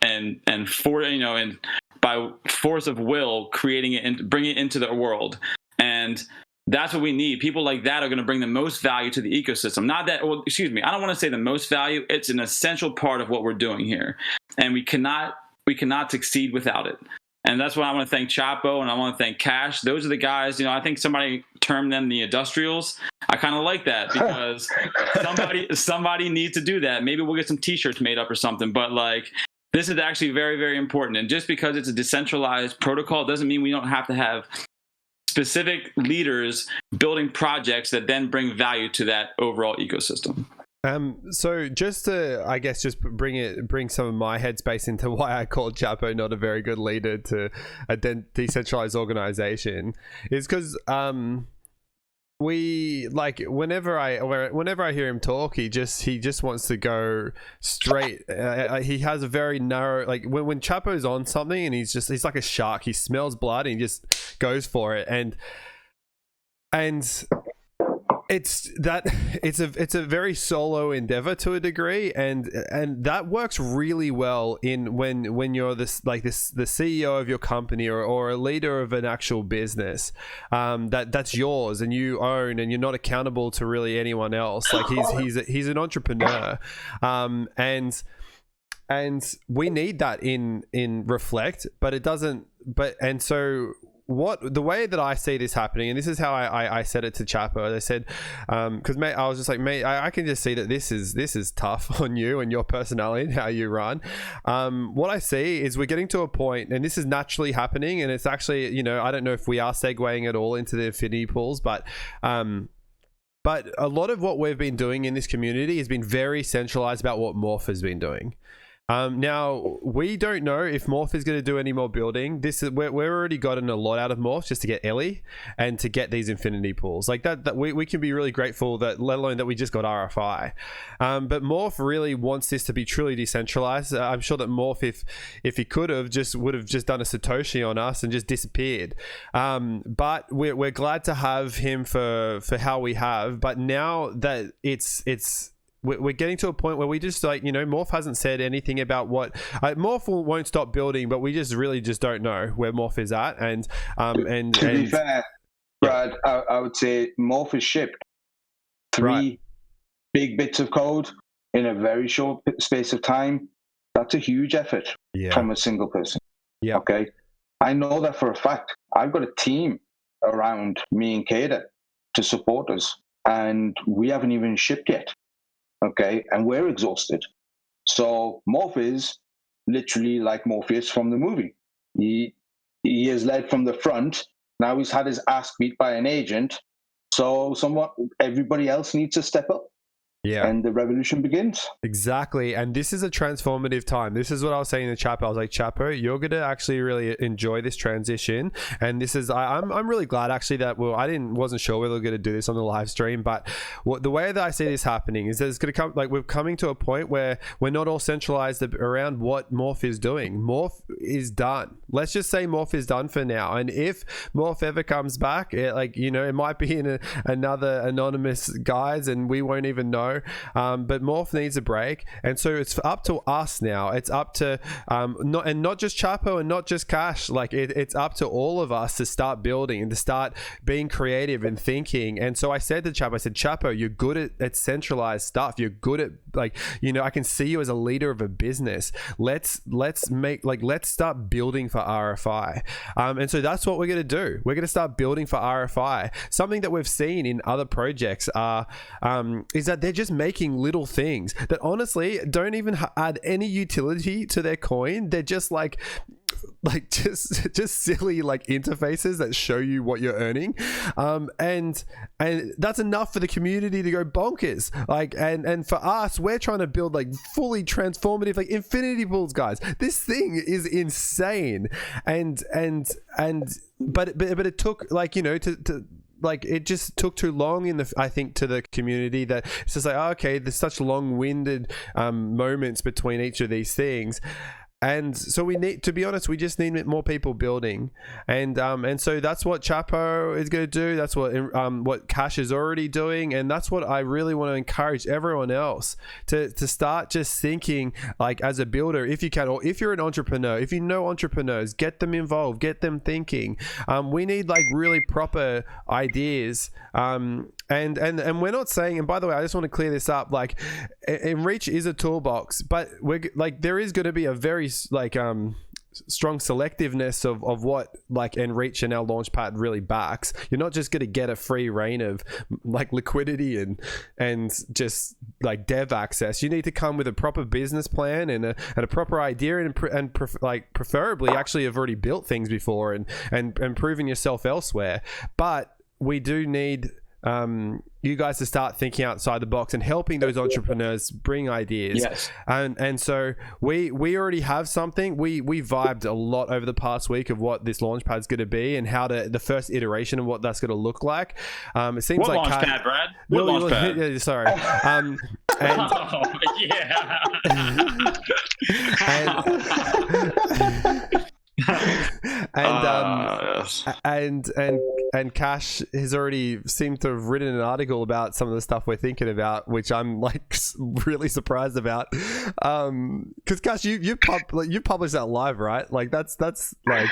by force of will creating it and bringing it into the world. And that's what we need. People like that are going to bring the most value to the ecosystem. I don't want to say the most value. It's an essential part of what we're doing here. And we cannot succeed without it. And that's why I want to thank Chapo, and I want to thank Kash. Those are the guys, I think somebody termed them the industrials. I kind of like that, because somebody needs to do that. Maybe we'll get some t-shirts made up or something, but this is actually very, very important. And just because it's a decentralized protocol doesn't mean we don't have to have specific leaders building projects that then bring value to that overall ecosystem. So just to, I guess, just bring some of my headspace into why I call Chapo not a very good leader to a decentralized organization, is because whenever I hear him talk, he just wants to go straight. He has a very narrow, when Chapo's on something, and he's like a shark. He smells blood and he just goes for it, and it's a very solo endeavor to a degree, and that works really well when you're the CEO of your company or a leader of an actual business that's yours and you own, and you're not accountable to really anyone else. He's an entrepreneur, and and we need that in Reflect, but it doesn't. And so the way that I see this happening, and this is how I said it to Chapo. They said, because mate, I was just like, mate, I can just see that this is tough on you and your personality and how you run. What I see is we're getting to a point, and this is naturally happening, and it's actually, you know, I don't know if we are segueing at all into the infinity pools, but a lot of what we've been doing in this community has been very centralized about what Morph has been doing. Now we don't know if Morph is going to do any more building. We're already gotten a lot out of Morph just to get Ellie and to get these infinity pools like that we can be really grateful that, let alone that we just got RFI. But Morph really wants this to be truly decentralized. I'm sure that Morph, if he could have, would have just done a Satoshi on us and just disappeared. But we're glad to have him for how we have. But now that we're getting to a point where we just, like, you know, Morph hasn't said anything about what Morph won't stop building, but we just really just don't know where Morph is at. And to be fair, Brad, I would say Morph has shipped 3 big bits of code in a very short space of time. That's a huge effort from a single person. Yeah. Okay. I know that for a fact. I've got a team around me and Kada to support us, and we haven't even shipped yet. Okay, and we're exhausted. So Morph is literally like Morpheus from the movie. He is led from the front. Now he's had his ass beat by an agent. So everybody else needs to step up. Yeah. And the revolution begins. Exactly. And this is a transformative time. This is what I was saying to Chapo. I was like, Chapo, you're going to actually really enjoy this transition. And this is, I'm really glad actually that, well, wasn't sure whether we were going to do this on the live stream, but the way that I see this happening is that it's going to come, like, we're coming to a point where we're not all centralized around what Morph is doing. Morph is done. Let's just say Morph is done for now. And if Morph ever comes back, it might be in another anonymous guise and we won't even know. But Morph needs a break, and so it's up to us now. It's up to not just Chapo and not just Kash. Like it's up to all of us to start building and to start being creative and thinking. And so I said to Chapo, Chapo, you're good at centralized stuff. You're good at, like, you know, I can see you as a leader of a business. Let's start building for RFI. And so that's what we're going to do. We're going to start building for RFI. Something that we've seen in other projects is that they're just making little things that honestly don't even add any utility to their coin. They're just just silly like interfaces that show you what you're earning, and that's enough for the community to go bonkers. Like, and for us, we're trying to build like fully transformative, like infinity pools, guys. This thing is insane, but it took, like, you know, to like, it just took too long I think to the community that it's just like, oh, okay, there's such long-winded moments between each of these things. And so we need, to be honest, we just need more people building, and so that's what Chapo is going to do. That's what Kash is already doing, and that's what I really want to encourage everyone else to start just thinking, like, as a builder, if you can, or if you're an entrepreneur, if you know entrepreneurs, get them involved, get them thinking. We need like really proper ideas. And we're not saying, and by the way, I just want to clear this up, like, Enreach is a toolbox, but there is going to be a very strong selectiveness of what like Enreach and our launchpad really backs. You're not just going to get a free reign of like liquidity and just like dev access. You need to come with a proper business plan and a proper idea, and preferably actually have already built things before and proven yourself elsewhere. But we do need you guys to start thinking outside the box and helping those entrepreneurs bring ideas. Yes. And so we already have something. We vibed a lot over the past week of what this launchpad's going to be and how the first iteration of what that's going to look like. It seems what like launchpad, Brad? What launchpad? Yeah, sorry. And Kash has already seemed to have written an article about some of the stuff we're thinking about, which I'm like really surprised about. Because Kash, you published that live, right? Like that's like,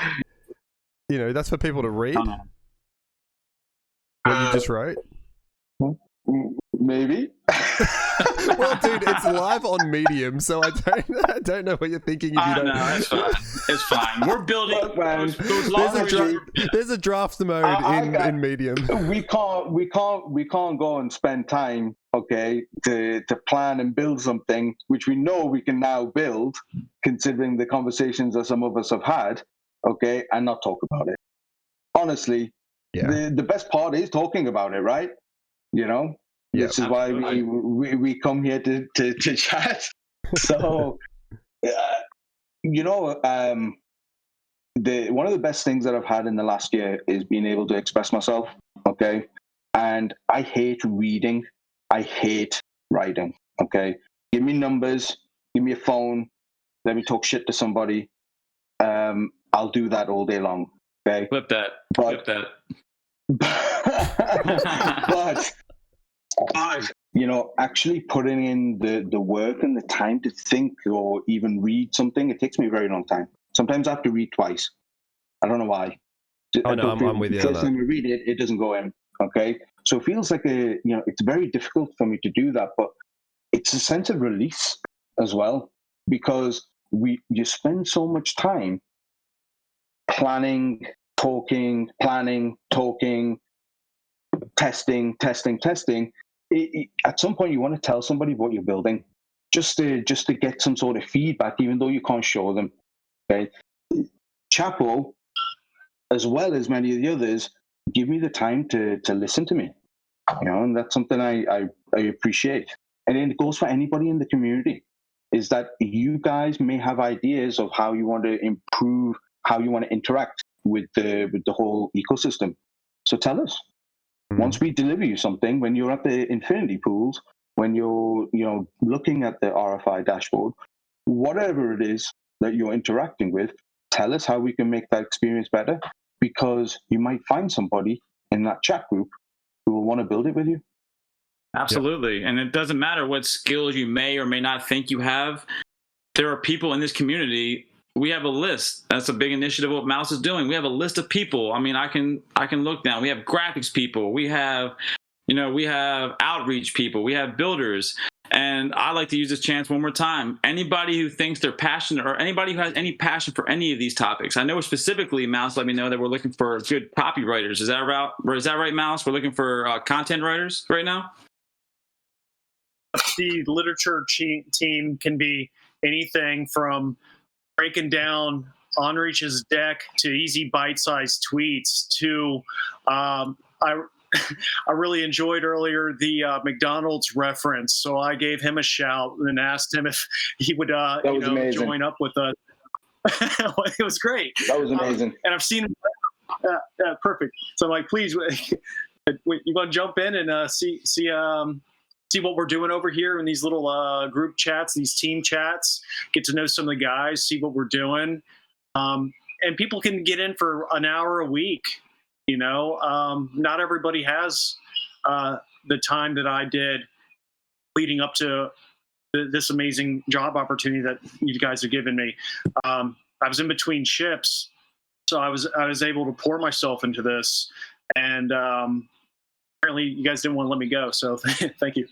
you know, that's for people to read. What you just wrote. Maybe. Well, dude, it's live on Medium, so I don't know what you're thinking if you don't. No, it's fine. It's fine. We're building. Look, man, There's a draft mode in Medium. We can't go and spend time, okay, to plan and build something which we know we can now build, considering the conversations that some of us have had, okay, and not talk about it. Honestly, the best part is talking about it, right? You know, this is why we come here to chat. So, you know, one of the best things that I've had in the last year is being able to express myself, okay? And I hate reading. I hate writing, okay? Give me numbers, give me a phone, let me talk shit to somebody. I'll do that all day long, okay? Flip that. But you know, actually putting in the work and the time to think or even read something, it takes me a very long time. Sometimes I have to read twice. I don't know why. Oh no, I'm with you on the first time I read it, it doesn't go in. Okay, so it feels like it's very difficult for me to do that, but it's a sense of release as well, because you spend so much time planning, talking, testing. At some point, you want to tell somebody what you're building, just to get some sort of feedback, even though you can't show them. Okay, Chapo, as well as many of the others, give me the time to listen to me. You know, and that's something I appreciate. And then it goes for anybody in the community, is that you guys may have ideas of how you want to improve, how you want to interact with the whole ecosystem. So tell us. Once we deliver you something, when you're at the infinity pools, when you're looking at the RFI dashboard, whatever it is that you're interacting with, tell us how we can make that experience better, because you might find somebody in that chat group who will want to build it with you. Absolutely. And it doesn't matter what skills you may or may not think you have. There are people in this community. We have a list. That's a big initiative what Mouse is doing. We have a list of people. I mean, I can look down. We have graphics people. We have outreach people. We have builders. And I like to use this chance one more time. Anybody who thinks they're passionate, or anybody who has any passion for any of these topics. I know specifically, Mouse let me know that we're looking for good copywriters. Is that right, Mouse? We're looking for content writers right now? The literature team can be anything from breaking down Enreach's deck to easy bite-sized tweets to I really enjoyed earlier the McDonald's reference, so I gave him a shout and asked him if he would join up with us. It was great. That was amazing. And I've seen perfect. So I'm like, please, you want to jump in and see what we're doing over here in these little group chats, these team chats, get to know some of the guys, see what we're doing. And people can get in for an hour a week. You know, not everybody has the time that I did leading up to this amazing job opportunity that you guys have given me. I was in between ships, so I was able to pour myself into this, and apparently you guys didn't want to let me go, so thank you.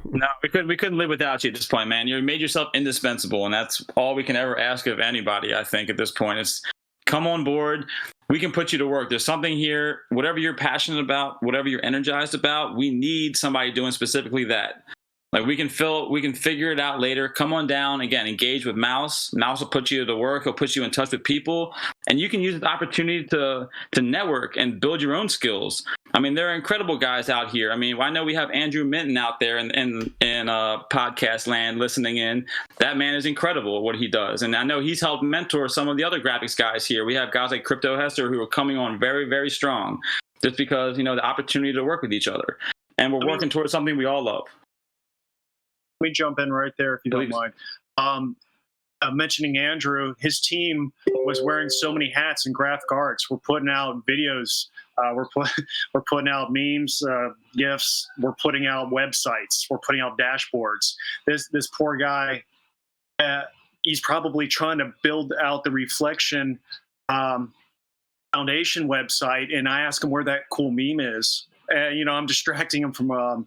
No, we couldn't live without you at this point, man. You made yourself indispensable, and that's all we can ever ask of anybody, I think, at this point. It's come on board. We can put you to work. There's something here, whatever you're passionate about, whatever you're energized about, we need somebody doing specifically that. Like we can figure it out later. Come on down, again, engage with Mouse. Mouse will put you to work. He'll put you in touch with people, and you can use the opportunity to network and build your own skills. I mean, there are incredible guys out here. I mean, I know we have Andrew Minton out there in podcast land listening in. That man is incredible at what he does. And I know he's helped mentor some of the other graphics guys here. We have guys like Crypto Hester who are coming on very, very strong just because, the opportunity to work with each other. And we're working towards something we all love. Let me jump in right there if you don't mind. Mentioning Andrew, his team was wearing so many hats in graphic arts. We're putting out videos. We're putting out memes, GIFs. We're putting out websites. We're putting out dashboards. This poor guy, he's probably trying to build out the Reflection Foundation website, and I ask him where that cool meme is. I'm distracting him from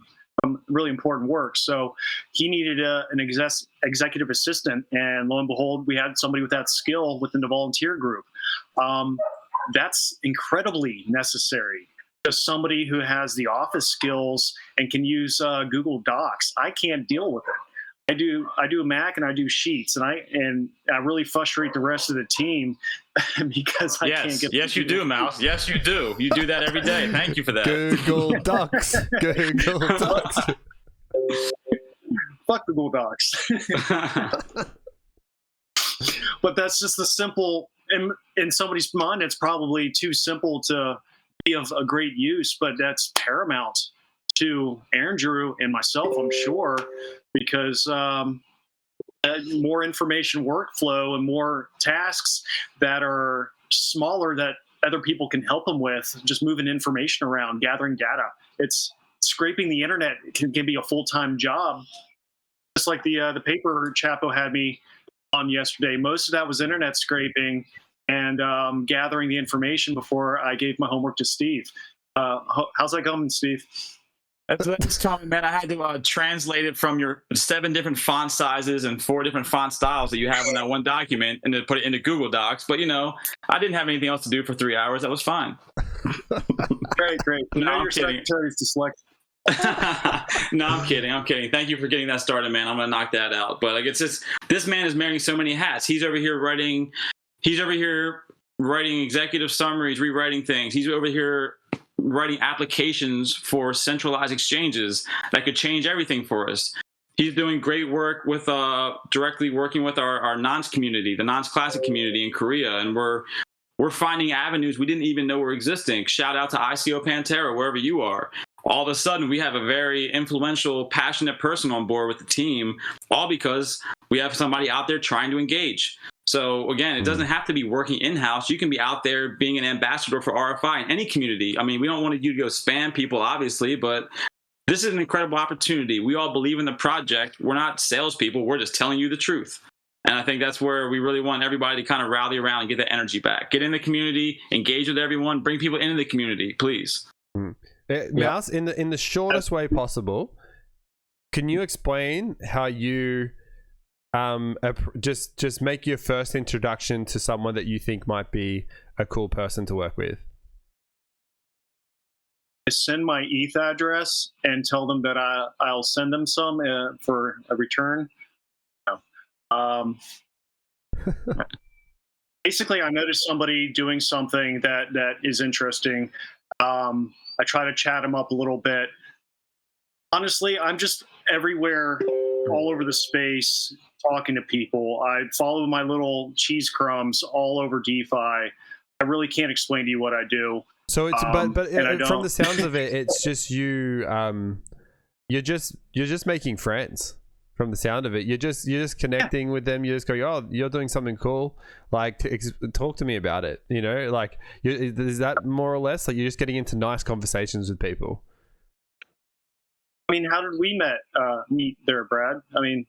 really important work. So he needed an executive assistant, and lo and behold, we had somebody with that skill within the volunteer group. That's incredibly necessary. Just somebody who has the office skills and can use Google Docs. I can't deal with it. I do Mac and I do Sheets, and I really frustrate the rest of the team because I can't get. Yes, you do, Mouse. Yes, you do. You do that every day. Thank you for that. Google Docs. Google Docs. Fuck Google Docs. But that's just the simple. In somebody's mind, it's probably too simple to be of a great use, but that's paramount to Andrew and myself, I'm sure, because more information workflow and more tasks that are smaller that other people can help them with, just moving information around, gathering data. It's scraping the internet can be a full-time job. Just like the paper Chapo had me on yesterday. Most of that was internet scraping and gathering the information before I gave my homework to Steve. How's that going, Steve? That's common, man. I had to translate it from your 7 different font sizes and 4 different font styles that you have in that one document and to put it into Google Docs. But, I didn't have anything else to do for 3 hours. That was fine. Great. No, I'm your kidding. secretary's dyslexic. No, I'm kidding. Thank you for getting that started, man. I'm going to knock that out. But it's just, this man is wearing so many hats. He's over here writing executive summaries, rewriting things. He's over here writing applications for centralized exchanges that could change everything for us. He's doing great work with directly working with our nonce community, the nonce classic community in Korea, and we're finding avenues we didn't even know were existing. Shout out to ICO Pantera, wherever you are. All of a sudden, we have a very influential, passionate person on board with the team, all because we have somebody out there trying to engage. So again, it doesn't have to be working in-house. You can be out there being an ambassador for RFI in any community. I mean, we don't want you to go spam people, obviously, but this is an incredible opportunity. We all believe in the project. We're not salespeople. We're just telling you the truth. And I think that's where we really want everybody to kind of rally around and get that energy back. Get in the community, engage with everyone, bring people into the community, please. Mouse, in the shortest way possible, can you explain how you just make your first introduction to someone that you think might be a cool person to work with? I send my ETH address and tell them that I'll send them some for a return. Basically, I noticed somebody doing something that is interesting. I try to chat them up a little bit. Honestly, I'm just everywhere, all over the space, talking to people. I follow my little cheese crumbs all over DeFi. I really can't explain to you what I do. So it's but from the sounds of it, it's just you. You're just making friends. From the sound of it, you're just connecting with them. You just go, oh, you're doing something cool. Like, talk to me about it. Is that more or less like you're just getting into nice conversations with people? I mean, how did we meet there, Brad? I mean,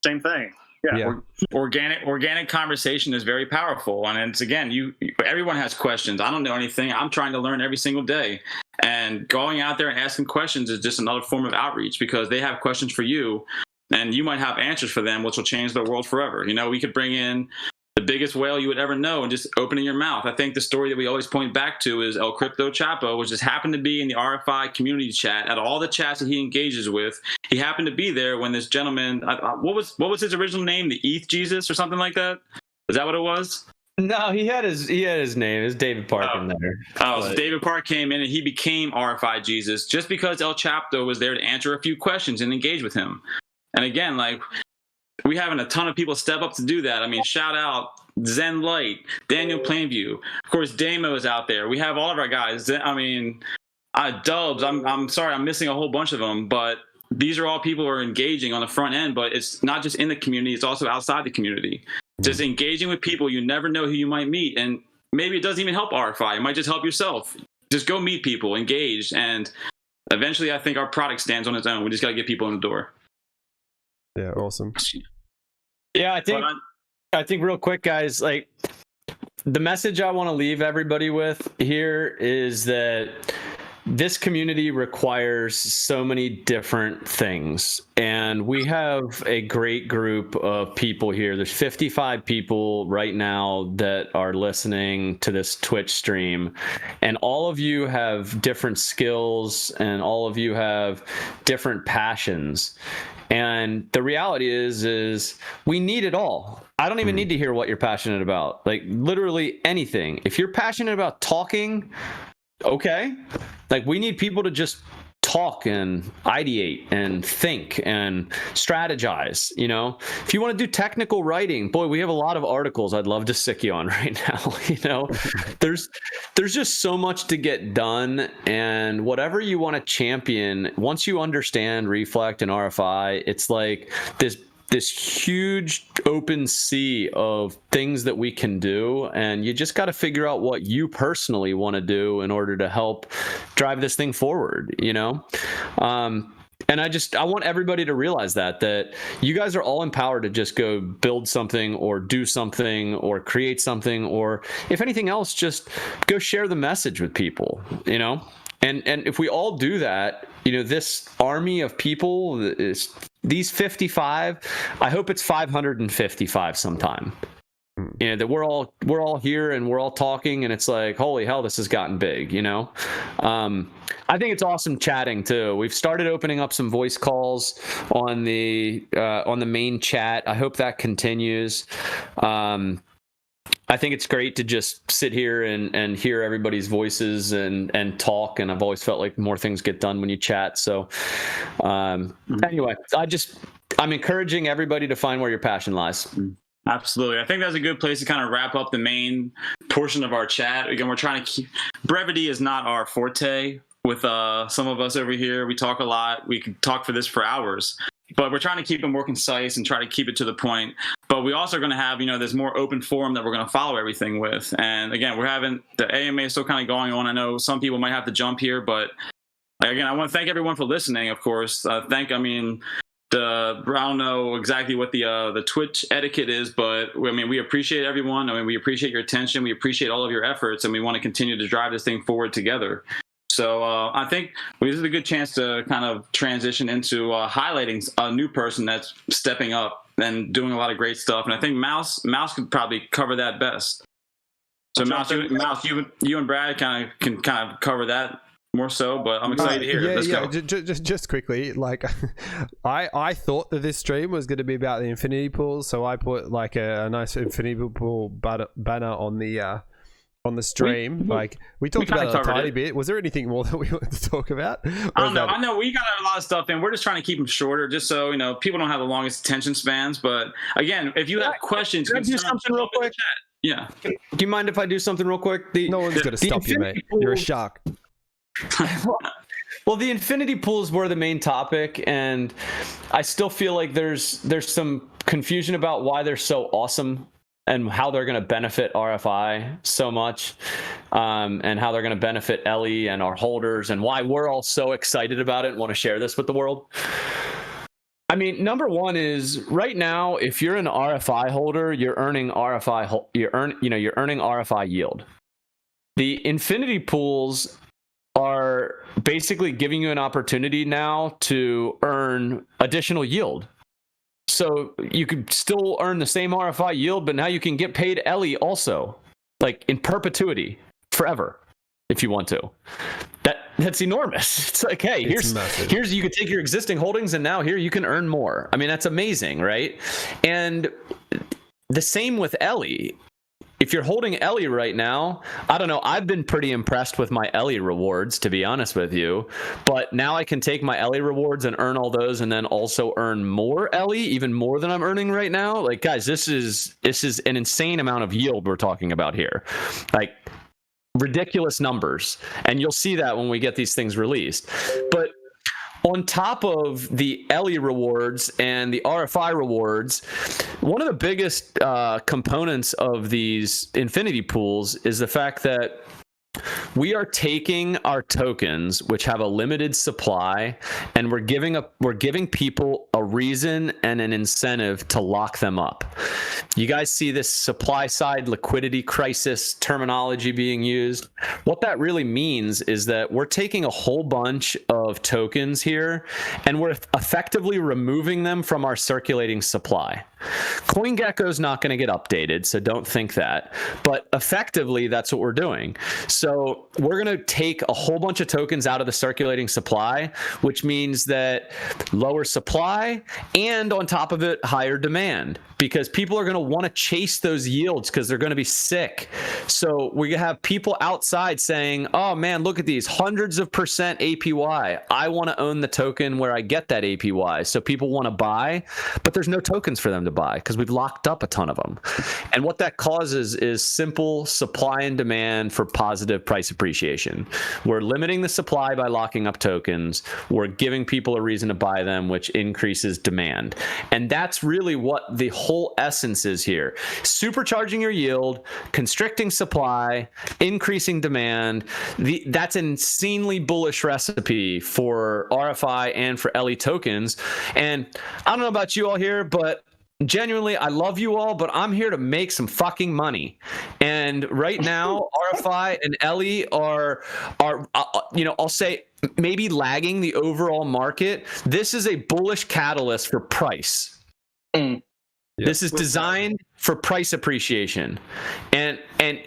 same thing. Yeah. Organic conversation is very powerful, and it's again, everyone has questions. I don't know anything. I'm trying to learn every single day, and going out there and asking questions is just another form of outreach because they have questions for you. And you might have answers for them, which will change the world forever. We could bring in the biggest whale you would ever know and just opening your mouth. I think the story that we always point back to is El Crypto Chapo, which just happened to be in the RFI community chat. At all the chats that he engages with, he happened to be there when this gentleman, what was his original name? The ETH Jesus or something like that? Is that what it was? No, he had his name. It was David Park in there. So David Park came in and he became RFI Jesus just because El Chapo was there to answer a few questions and engage with him. And again, we having a ton of people step up to do that. I mean, shout out Zen Light, Daniel Plainview. Of course, Damo is out there. We have all of our guys. I mean, Dubs, I'm sorry, I'm missing a whole bunch of them, but these are all people who are engaging on the front end, but it's not just in the community, it's also outside the community. Just engaging with people, you never know who you might meet. And maybe it doesn't even help RFI. It might just help yourself. Just go meet people, engage. And eventually, I think our product stands on its own. We just got to get people in the door. Yeah, awesome. Yeah, I think real quick, guys, like the message I want to leave everybody with here is that this community requires so many different things, and we have a great group of people here. There's 55 people right now that are listening to this Twitch stream, and all of you have different skills and all of you have different passions. And the reality is we need it all. I don't even need to hear what you're passionate about. Like literally anything. If you're passionate about talking, okay. Like we need people to just talk and ideate and think and strategize. You know, if you want to do technical writing, boy, we have a lot of articles I'd love to sick you on right now. You know, there's just so much to get done, and whatever you want to champion, once you understand Reflect and RFI, it's like this huge open sea of things that we can do, and you just got to figure out what you personally want to do in order to help drive this thing forward, you know? And I want everybody to realize that you guys are all empowered to just go build something or do something or create something, or if anything else, just go share the message with people, you know? And if we all do that, you know, this army of people, these 55, I hope it's 555 sometime. You know, that we're all here and we're all talking, and it's like, holy hell, this has gotten big, you know? I think it's awesome chatting too. We've started opening up some voice calls on the main chat. I hope that continues. I think it's great to just sit here and hear everybody's voices and talk. And I've always felt like more things get done when you chat. So anyway, I'm encouraging everybody to find where your passion lies. Absolutely. I think that's a good place to kind of wrap up the main portion of our chat. Again, we're trying to keep, brevity is not our forte with some of us over here. We talk a lot. We could talk for hours. But we're trying to keep it more concise and try to keep it to the point. But we also are going to have, you know, this more open forum that we're going to follow everything with. And again, we're having the AMA is still kind of going on. I know some people might have to jump here, but again, I want to thank everyone for listening, of course. I don't know exactly what the Twitch etiquette is, but I mean, we appreciate everyone. I mean, we appreciate your attention. We appreciate all of your efforts, and we want to continue to drive this thing forward together. So I think this is a good chance to kind of transition into highlighting a new person that's stepping up and doing a lot of great stuff. And I think Mouse could probably cover that best. So Mouse, you and Brad can cover that more so, but I'm excited to hear it. Let's go. Just quickly, like I thought that this stream was going to be about the infinity pools, so I put like a nice infinity pool banner on the stream. We talked about it a tiny bit. Was there anything more that we wanted to talk about? I know we got a lot of stuff in. We're just trying to keep them shorter, just so you know people don't have the longest attention spans. But again, if you have questions, can I do something real quick? Yeah. Do you mind if I do something real quick? No one's going to stop you, mate. You're a shark. Well, the infinity pools were the main topic, and I still feel like there's some confusion about why they're so awesome and how they're going to benefit RFI so much, and how they're going to benefit Ellie and our holders, and why we're all so excited about it and want to share this with the world. I mean, number one is right now, if you're an RFI holder, you're earning RFI yield. The infinity pools are basically giving you an opportunity now to earn additional yield. So you could still earn the same RFI yield, but now you can get paid Ellie also, like in perpetuity, forever, if you want to. That's enormous. It's like, hey, here's you can take your existing holdings, and now here you can earn more. I mean, that's amazing, right? And the same with Ellie. If you're holding Ellie right now, I don't know, I've been pretty impressed with my Ellie rewards, to be honest with you. But now I can take my Ellie rewards and earn all those, and then also earn more Ellie, even more than I'm earning right now. Like, guys, this is an insane amount of yield we're talking about here. Like, ridiculous numbers. And you'll see that when we get these things released. But on top of the Ellie rewards and the RFI rewards, one of the biggest components of these infinity pools is the fact that we are taking our tokens, which have a limited supply, and we're giving people a reason and an incentive to lock them up. You guys see this supply side liquidity crisis terminology being used. What that really means is that we're taking a whole bunch of tokens here and we're effectively removing them from our circulating supply. CoinGecko's not going to get updated, so don't think that. But effectively, that's what we're doing. So we're going to take a whole bunch of tokens out of the circulating supply, which means that lower supply and on top of it, higher demand, because people are going to want to chase those yields because they're going to be sick. So we have people outside saying, oh man, look at these hundreds of % APY. I want to own the token where I get that APY. So people want to buy, but there's no tokens for them to buy because we've locked up a ton of them. And what that causes is simple supply and demand for positive price appreciation. We're limiting the supply by locking up tokens. We're giving people a reason to buy them, which increases demand. And that's really what the whole essence is here. Supercharging your yield, constricting supply, increasing demand. That's an insanely bullish recipe for RFI and for LE tokens. And I don't know about you all here, but genuinely, I love you all, but I'm here to make some fucking money. And right now, RFI and LE are I'll say maybe lagging the overall market. This is a bullish catalyst for price. Yeah. This is designed for price appreciation. And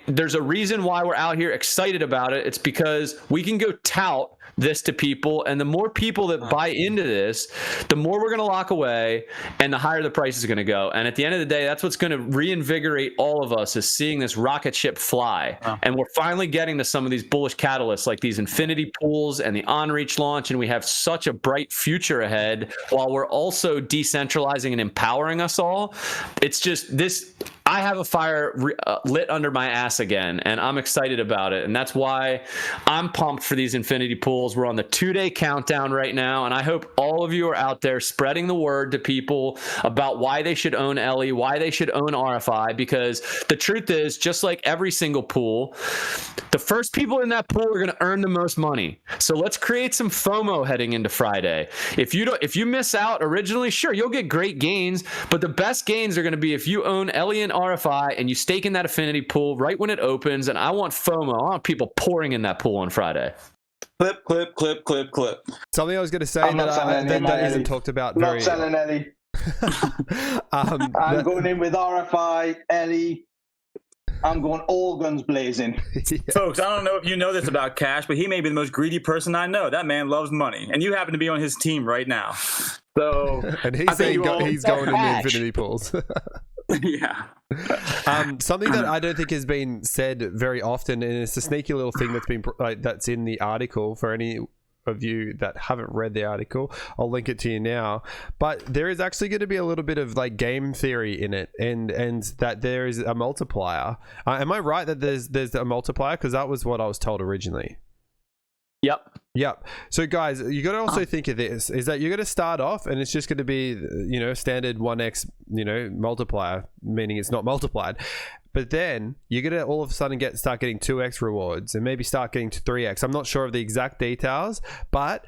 there's a reason why we're out here excited about it. It's because we can go tout this to people, and the more people that buy into this, the more we're going to lock away and the higher the price is going to go. And at the end of the day, that's what's going to reinvigorate all of us, is seeing this rocket ship fly. And we're finally getting to some of these bullish catalysts like these infinity pools and the Enreach launch, and we have such a bright future ahead while we're also decentralizing and empowering us all. It's just this, I have a fire lit under my ass again, and I'm excited about it. And that's why I'm pumped for these infinity pools. We're on the 2-day countdown right now, and I hope all of you are out there spreading the word to people about why they should own LE, why they should own RFI, because the truth is, just like every single pool, the first people in that pool are going to earn the most money. So let's create some FOMO heading into Friday. If you miss out originally, sure, you'll get great gains, but the best gains are going to be if you own LE and RFI and you stake in that affinity pool right when it opens. And I want FOMO. I want people pouring in that pool on Friday. Clip, clip, clip, clip, clip. Something I was going to say that isn't talked about very. Not selling any. I'm going in with RFI, LE. I'm going all guns blazing. Yeah. Folks, I don't know if you know this about Kash, but he may be the most greedy person I know. That man loves money, and you happen to be on his team right now. So, and he's saying he's going in the infinity pools. Yeah. Something that I don't think has been said very often, and it's a sneaky little thing that's been that's in the article for any of you that haven't read the article. I'll link it to you now. But there is actually going to be a little bit of like game theory in it, and that there is a multiplier. Am I right that there's a multiplier? Because that was what I was told originally. Yep. So guys, you got to also think of this, is that you're going to start off and it's just going to be, standard 1x, multiplier, meaning it's not multiplied. But then you're going to all of a sudden start getting 2x rewards and maybe start getting to 3x. I'm not sure of the exact details, but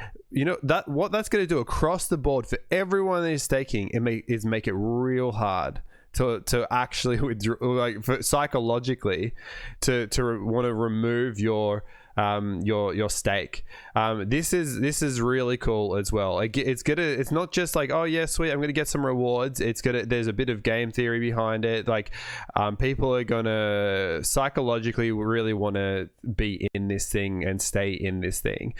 what that's going to do across the board for everyone that is staking is make it real hard to actually withdraw, psychologically to want to remove your stake. This is really cool as well. It's not just like, oh yeah, sweet, I'm gonna get some rewards. There's a bit of game theory behind it. Like people are gonna psychologically really want to be in this thing and stay in this thing.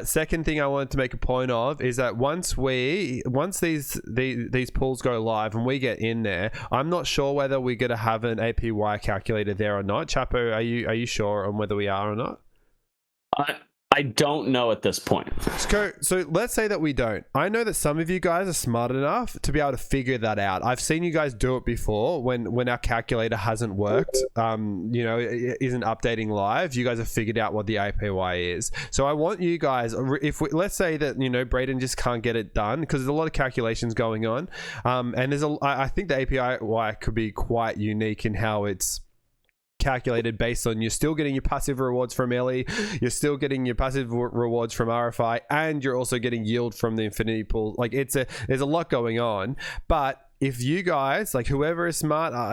Second thing I wanted to make a point of is that once these pools go live and we get in there, I'm not sure whether we're gonna have an APY calculator there or not. Chapo, are you sure on whether we are or not? I don't know at this point. So let's say that we don't. I know that some of you guys are smart enough to be able to figure that out. I've seen you guys do it before when our calculator hasn't worked, it isn't updating live. You guys have figured out what the APY is. So I want you guys, let's say that, Braden just can't get it done because there's a lot of calculations going on. And I think the APY could be quite unique in how it's calculated based on, you're still getting your passive rewards from Ellie, you're still getting your passive rewards from RFI, and you're also getting yield from the infinity pool. Like there's a lot going on. But if you guys, like whoever is smart,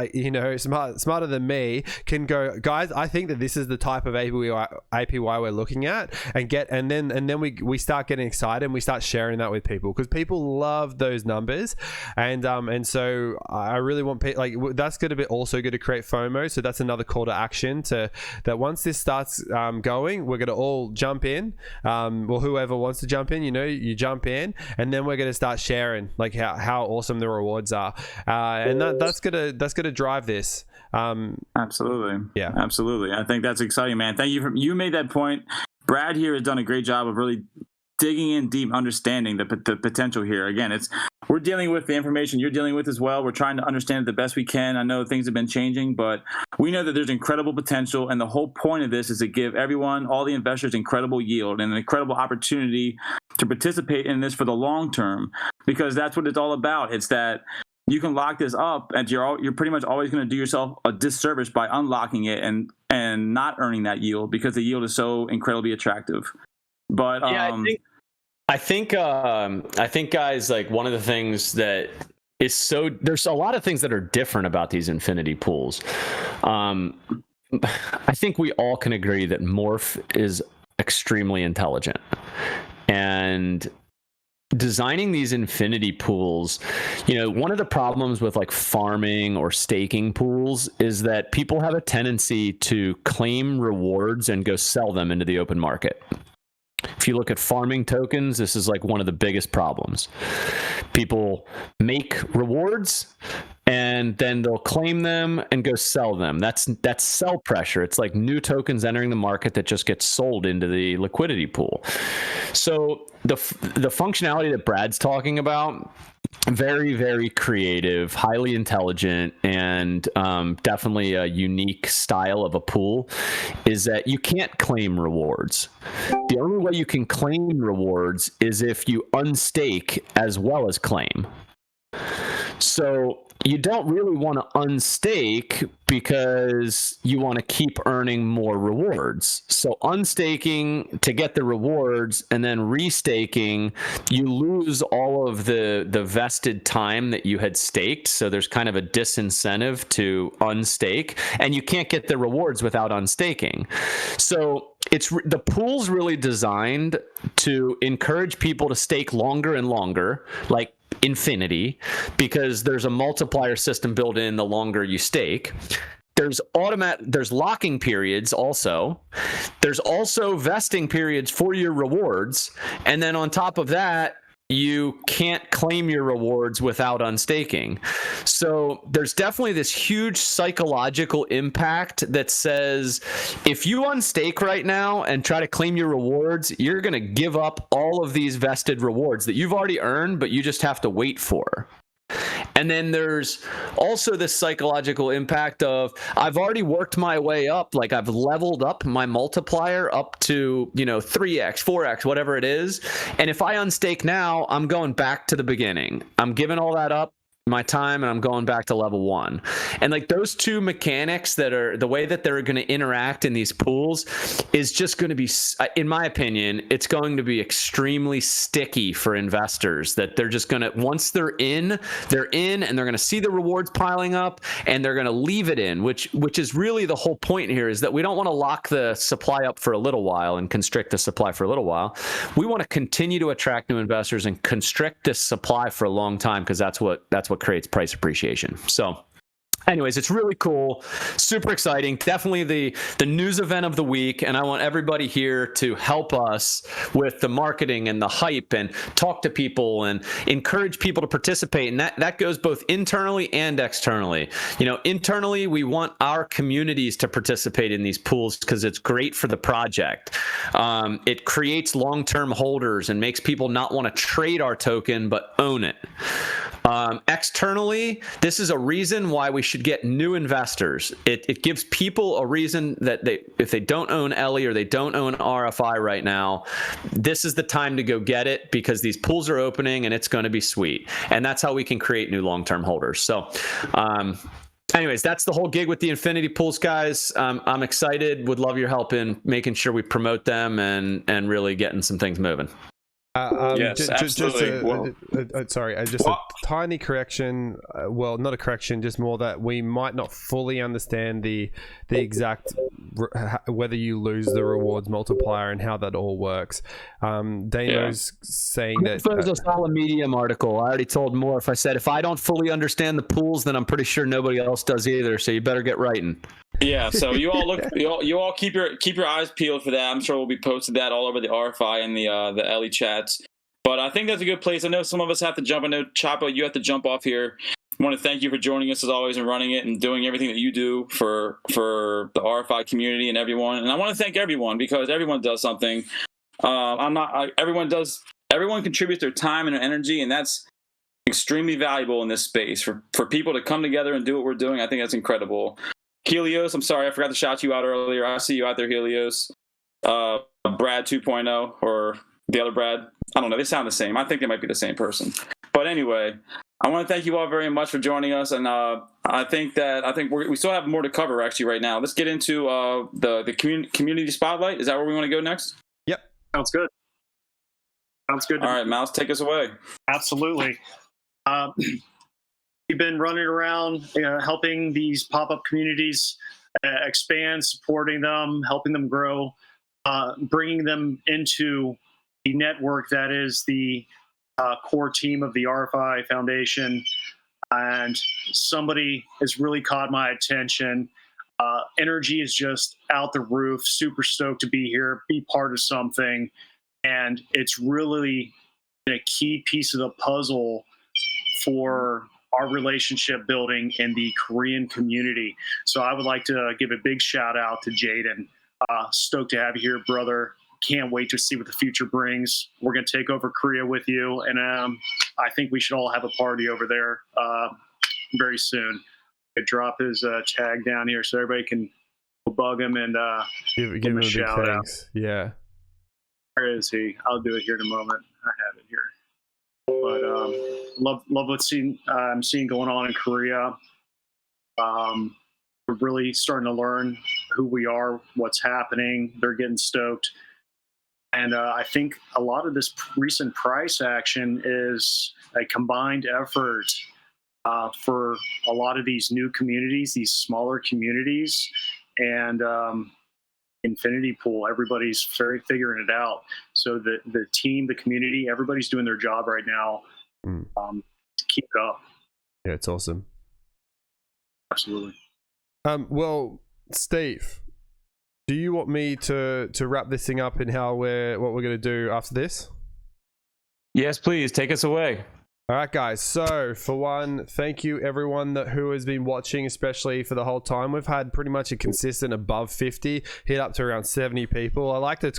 smarter than me, can go, guys, I think that this is the type of APY we're looking at, and then we start getting excited and we start sharing that with people, because people love those numbers, and so I really want people, like, that's going to be also going to create FOMO. So that's another call to action, to that once this starts going, we're going to all jump in. Well, whoever wants to jump in, you jump in, and then we're going to start sharing like how awesome the rewards are, and that's gonna drive this. Absolutely. Yeah, absolutely. I think that's exciting, man. Thank you. You made that point. Brad here has done a great job of really digging in deep, understanding the potential here. Again, we're dealing with the information you're dealing with as well. We're trying to understand it the best we can. I know things have been changing, but we know that there's incredible potential, and the whole point of this is to give everyone, all the investors, incredible yield and an incredible opportunity to participate in this for the long term, because that's what it's all about. It's that you can lock this up, and you're pretty much always going to do yourself a disservice by unlocking it and not earning that yield, because the yield is so incredibly attractive. But yeah, I think guys, like, one of the things that is there's a lot of things that are different about these infinity pools. I think we all can agree that Morph is extremely intelligent, and designing these infinity pools, one of the problems with like farming or staking pools is that people have a tendency to claim rewards and go sell them into the open market. If you look at farming tokens, this is like one of the biggest problems. People make rewards and then they'll claim them and go sell them. That's sell pressure. It's like new tokens entering the market that just get sold into the liquidity pool. So the functionality that Brad's talking about, very, very creative, highly intelligent, and definitely a unique style of a pool, is that you can't claim rewards. The only way you can claim rewards is if you unstake as well as claim. So you don't really want to unstake because you want to keep earning more rewards. So unstaking to get the rewards, and then restaking, you lose all of the vested time that you had staked. So there's kind of a disincentive to unstake, and you can't get the rewards without unstaking. So the pool's really designed to encourage people to stake longer and longer, like infinity, because there's a multiplier system built in the longer you stake. There's locking periods also. There's also vesting periods for your rewards. And then on top of that, you can't claim your rewards without unstaking. So there's definitely this huge psychological impact that says, if you unstake right now and try to claim your rewards, you're going to give up all of these vested rewards that you've already earned, but you just have to wait for. And then there's also this psychological impact of, I've already worked my way up, like I've leveled up my multiplier up to, 3x, 4x, whatever it is. And if I unstake now, I'm going back to the beginning. I'm giving all that up, my time, and I'm going back to level 1. And like those two mechanics, that are the way that they're going to interact in these pools, is just going to be, in my opinion, it's going to be extremely sticky for investors, that they're just going to, once they're in, and they're going to see the rewards piling up, and they're going to leave it in, which is really the whole point here, is that we don't want to lock the supply up for a little while and constrict the supply for a little while. We want to continue to attract new investors and constrict this supply for a long time, because that's what creates price appreciation. So anyways, it's really cool, super exciting, definitely the news event of the week, and I want everybody here to help us with the marketing and the hype, and talk to people and encourage people to participate. And that goes both internally and externally. Internally, we want our communities to participate in these pools because it's great for the project. It creates long-term holders and makes people not want to trade our token but own it. Externally, this is a reason why we should get new investors. It gives people a reason that if they don't own Ellie or they don't own RFI right now, this is the time to go get it, because these pools are opening and it's going to be sweet. And that's how we can create new long-term holders. So anyways, that's the whole gig with the Infinity Pools, guys. I'm excited. Would love your help in making sure we promote them and really getting some things moving. Yes, absolutely. Sorry, just a tiny correction. Well, not a correction, just more that we might not fully understand the exact whether you lose the rewards multiplier and how that all works. Dano's saying that there's a solid Medium article. I already told Morph. I said if I don't fully understand the pools, then I'm pretty sure nobody else does either. So you better get writing. Yeah, so you all look, you all keep your eyes peeled for that. I'm sure we'll be posting that all over the RFI and the LE chats. But I think that's a good place. I know some of us have to jump. I know Chapo, you have to jump off here. I want to thank you for joining us as always and running it and doing everything that you do for the RFI community and everyone. And I want to thank everyone because everyone does something. Everyone contributes their time and their energy, and that's extremely valuable in this space for people to come together and do what we're doing. I think that's incredible. Helios, I'm sorry, I forgot to shout you out earlier. I see you out there, Helios. Brad 2.0 or the other Brad. I don't know. They sound the same. I think they might be the same person. But anyway, I want to thank you all very much for joining us. And I think we still have more to cover actually right now. Let's get into the community spotlight. Is that where we want to go next? Yep. Sounds good. Sounds good. All right, Mouse, take us away. Absolutely. We've been running around helping these pop-up communities expand, supporting them, helping them grow, bringing them into the network that is the core team of the RFI Foundation. And somebody has really caught my attention. Energy is just out the roof, super stoked to be here, be part of something. And it's really a key piece of the puzzle for our relationship building in the Korean community. So I would like to give a big shout out to Jaden. Stoked to have you here, brother. Can't wait to see what the future brings. We're going to take over Korea with you. And I think we should all have a party over there very soon. I drop his tag down here so everybody can bug him and give him a shout out. Yeah. Where is he? I'll do it here in a moment. I have it here. But love what I'm seeing going on in Korea. We're really starting to learn who we are, what's happening. They're getting stoked. And I think a lot of this recent price action is a combined effort for a lot of these new communities, these smaller communities, and Infinity Pool. Everybody's figuring it out. So the team, the community, everybody's doing their job right now. Keep it up. Yeah, it's awesome. Absolutely. Well, Steve, do you want me to wrap this thing up in what we're going to do after this? Yes, please. Take us away. All right, guys. So, for one, thank you everyone who has been watching, especially for the whole time. We've had pretty much a consistent above 50, hit up to around 70 people. I like to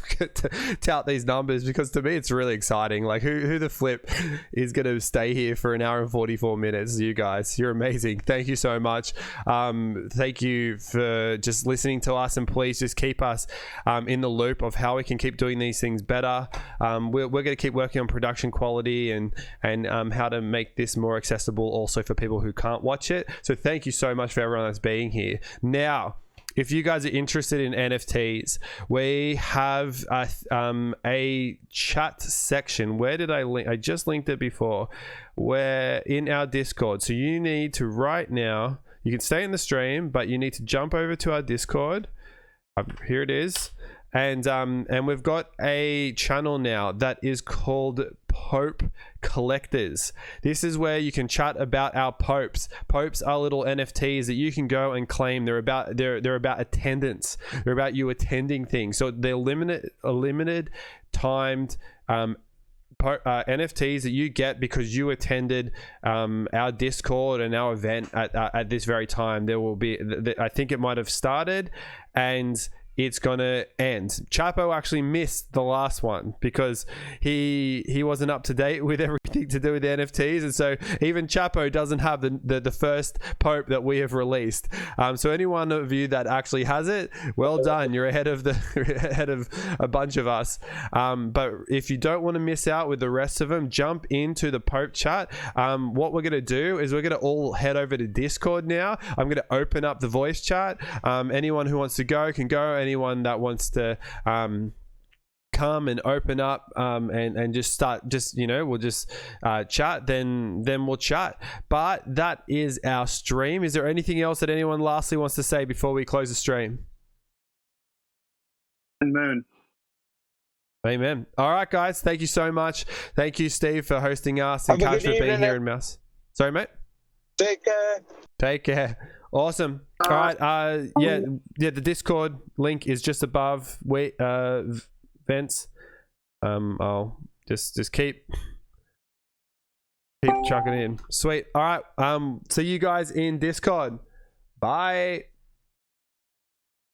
tout these numbers because to me it's really exciting. Like, who the flip is going to stay here for an hour and 44 minutes? You guys, you're amazing. Thank you so much. Thank you for just listening to us, and please just keep us in the loop of how we can keep doing these things better. We're going to keep working on production quality and how to make this more accessible also for people who can't watch it. So thank you so much for everyone that's being here. Now, if you guys are interested in NFTs, we have a chat section. Where did I link? I just linked it before. We're in our Discord. So you need to right now, you can stay in the stream, but you need to jump over to our Discord. Here it is. And we've got a channel now that is called Pope Collectors. This is where you can chat about our popes. Popes are little NFTs that you can go and claim. They're about attendance. They're about you attending things. So they're limited timed NFTs that you get because you attended our Discord and our event at this very time. There will be, I think it might have started, and it's gonna end. Chapo actually missed the last one because he wasn't up to date with everything to do with the NFTs, and so even Chapo doesn't have the first POAP that we have released. So any one of you that actually has it, well done. You're ahead of ahead of a bunch of us. But if you don't want to miss out with the rest of them, jump into the POAP chat. What we're gonna do is we're gonna all head over to Discord now. I'm gonna open up the voice chat. Anyone who wants to go can go. Anyone that wants to come and open up and just start, we'll just chat, then we'll chat. But that is our stream. Is there anything else that anyone lastly wants to say before we close the stream? Moon. Amen. All right, guys, thank you so much. Thank you, Steve, for hosting us, and Kash for being here in Mouse. Sorry, mate. Take care. Awesome. All right. Yeah. The Discord link is just above Vents. I'll just keep chucking in. Sweet. All right. See you guys in Discord. Bye.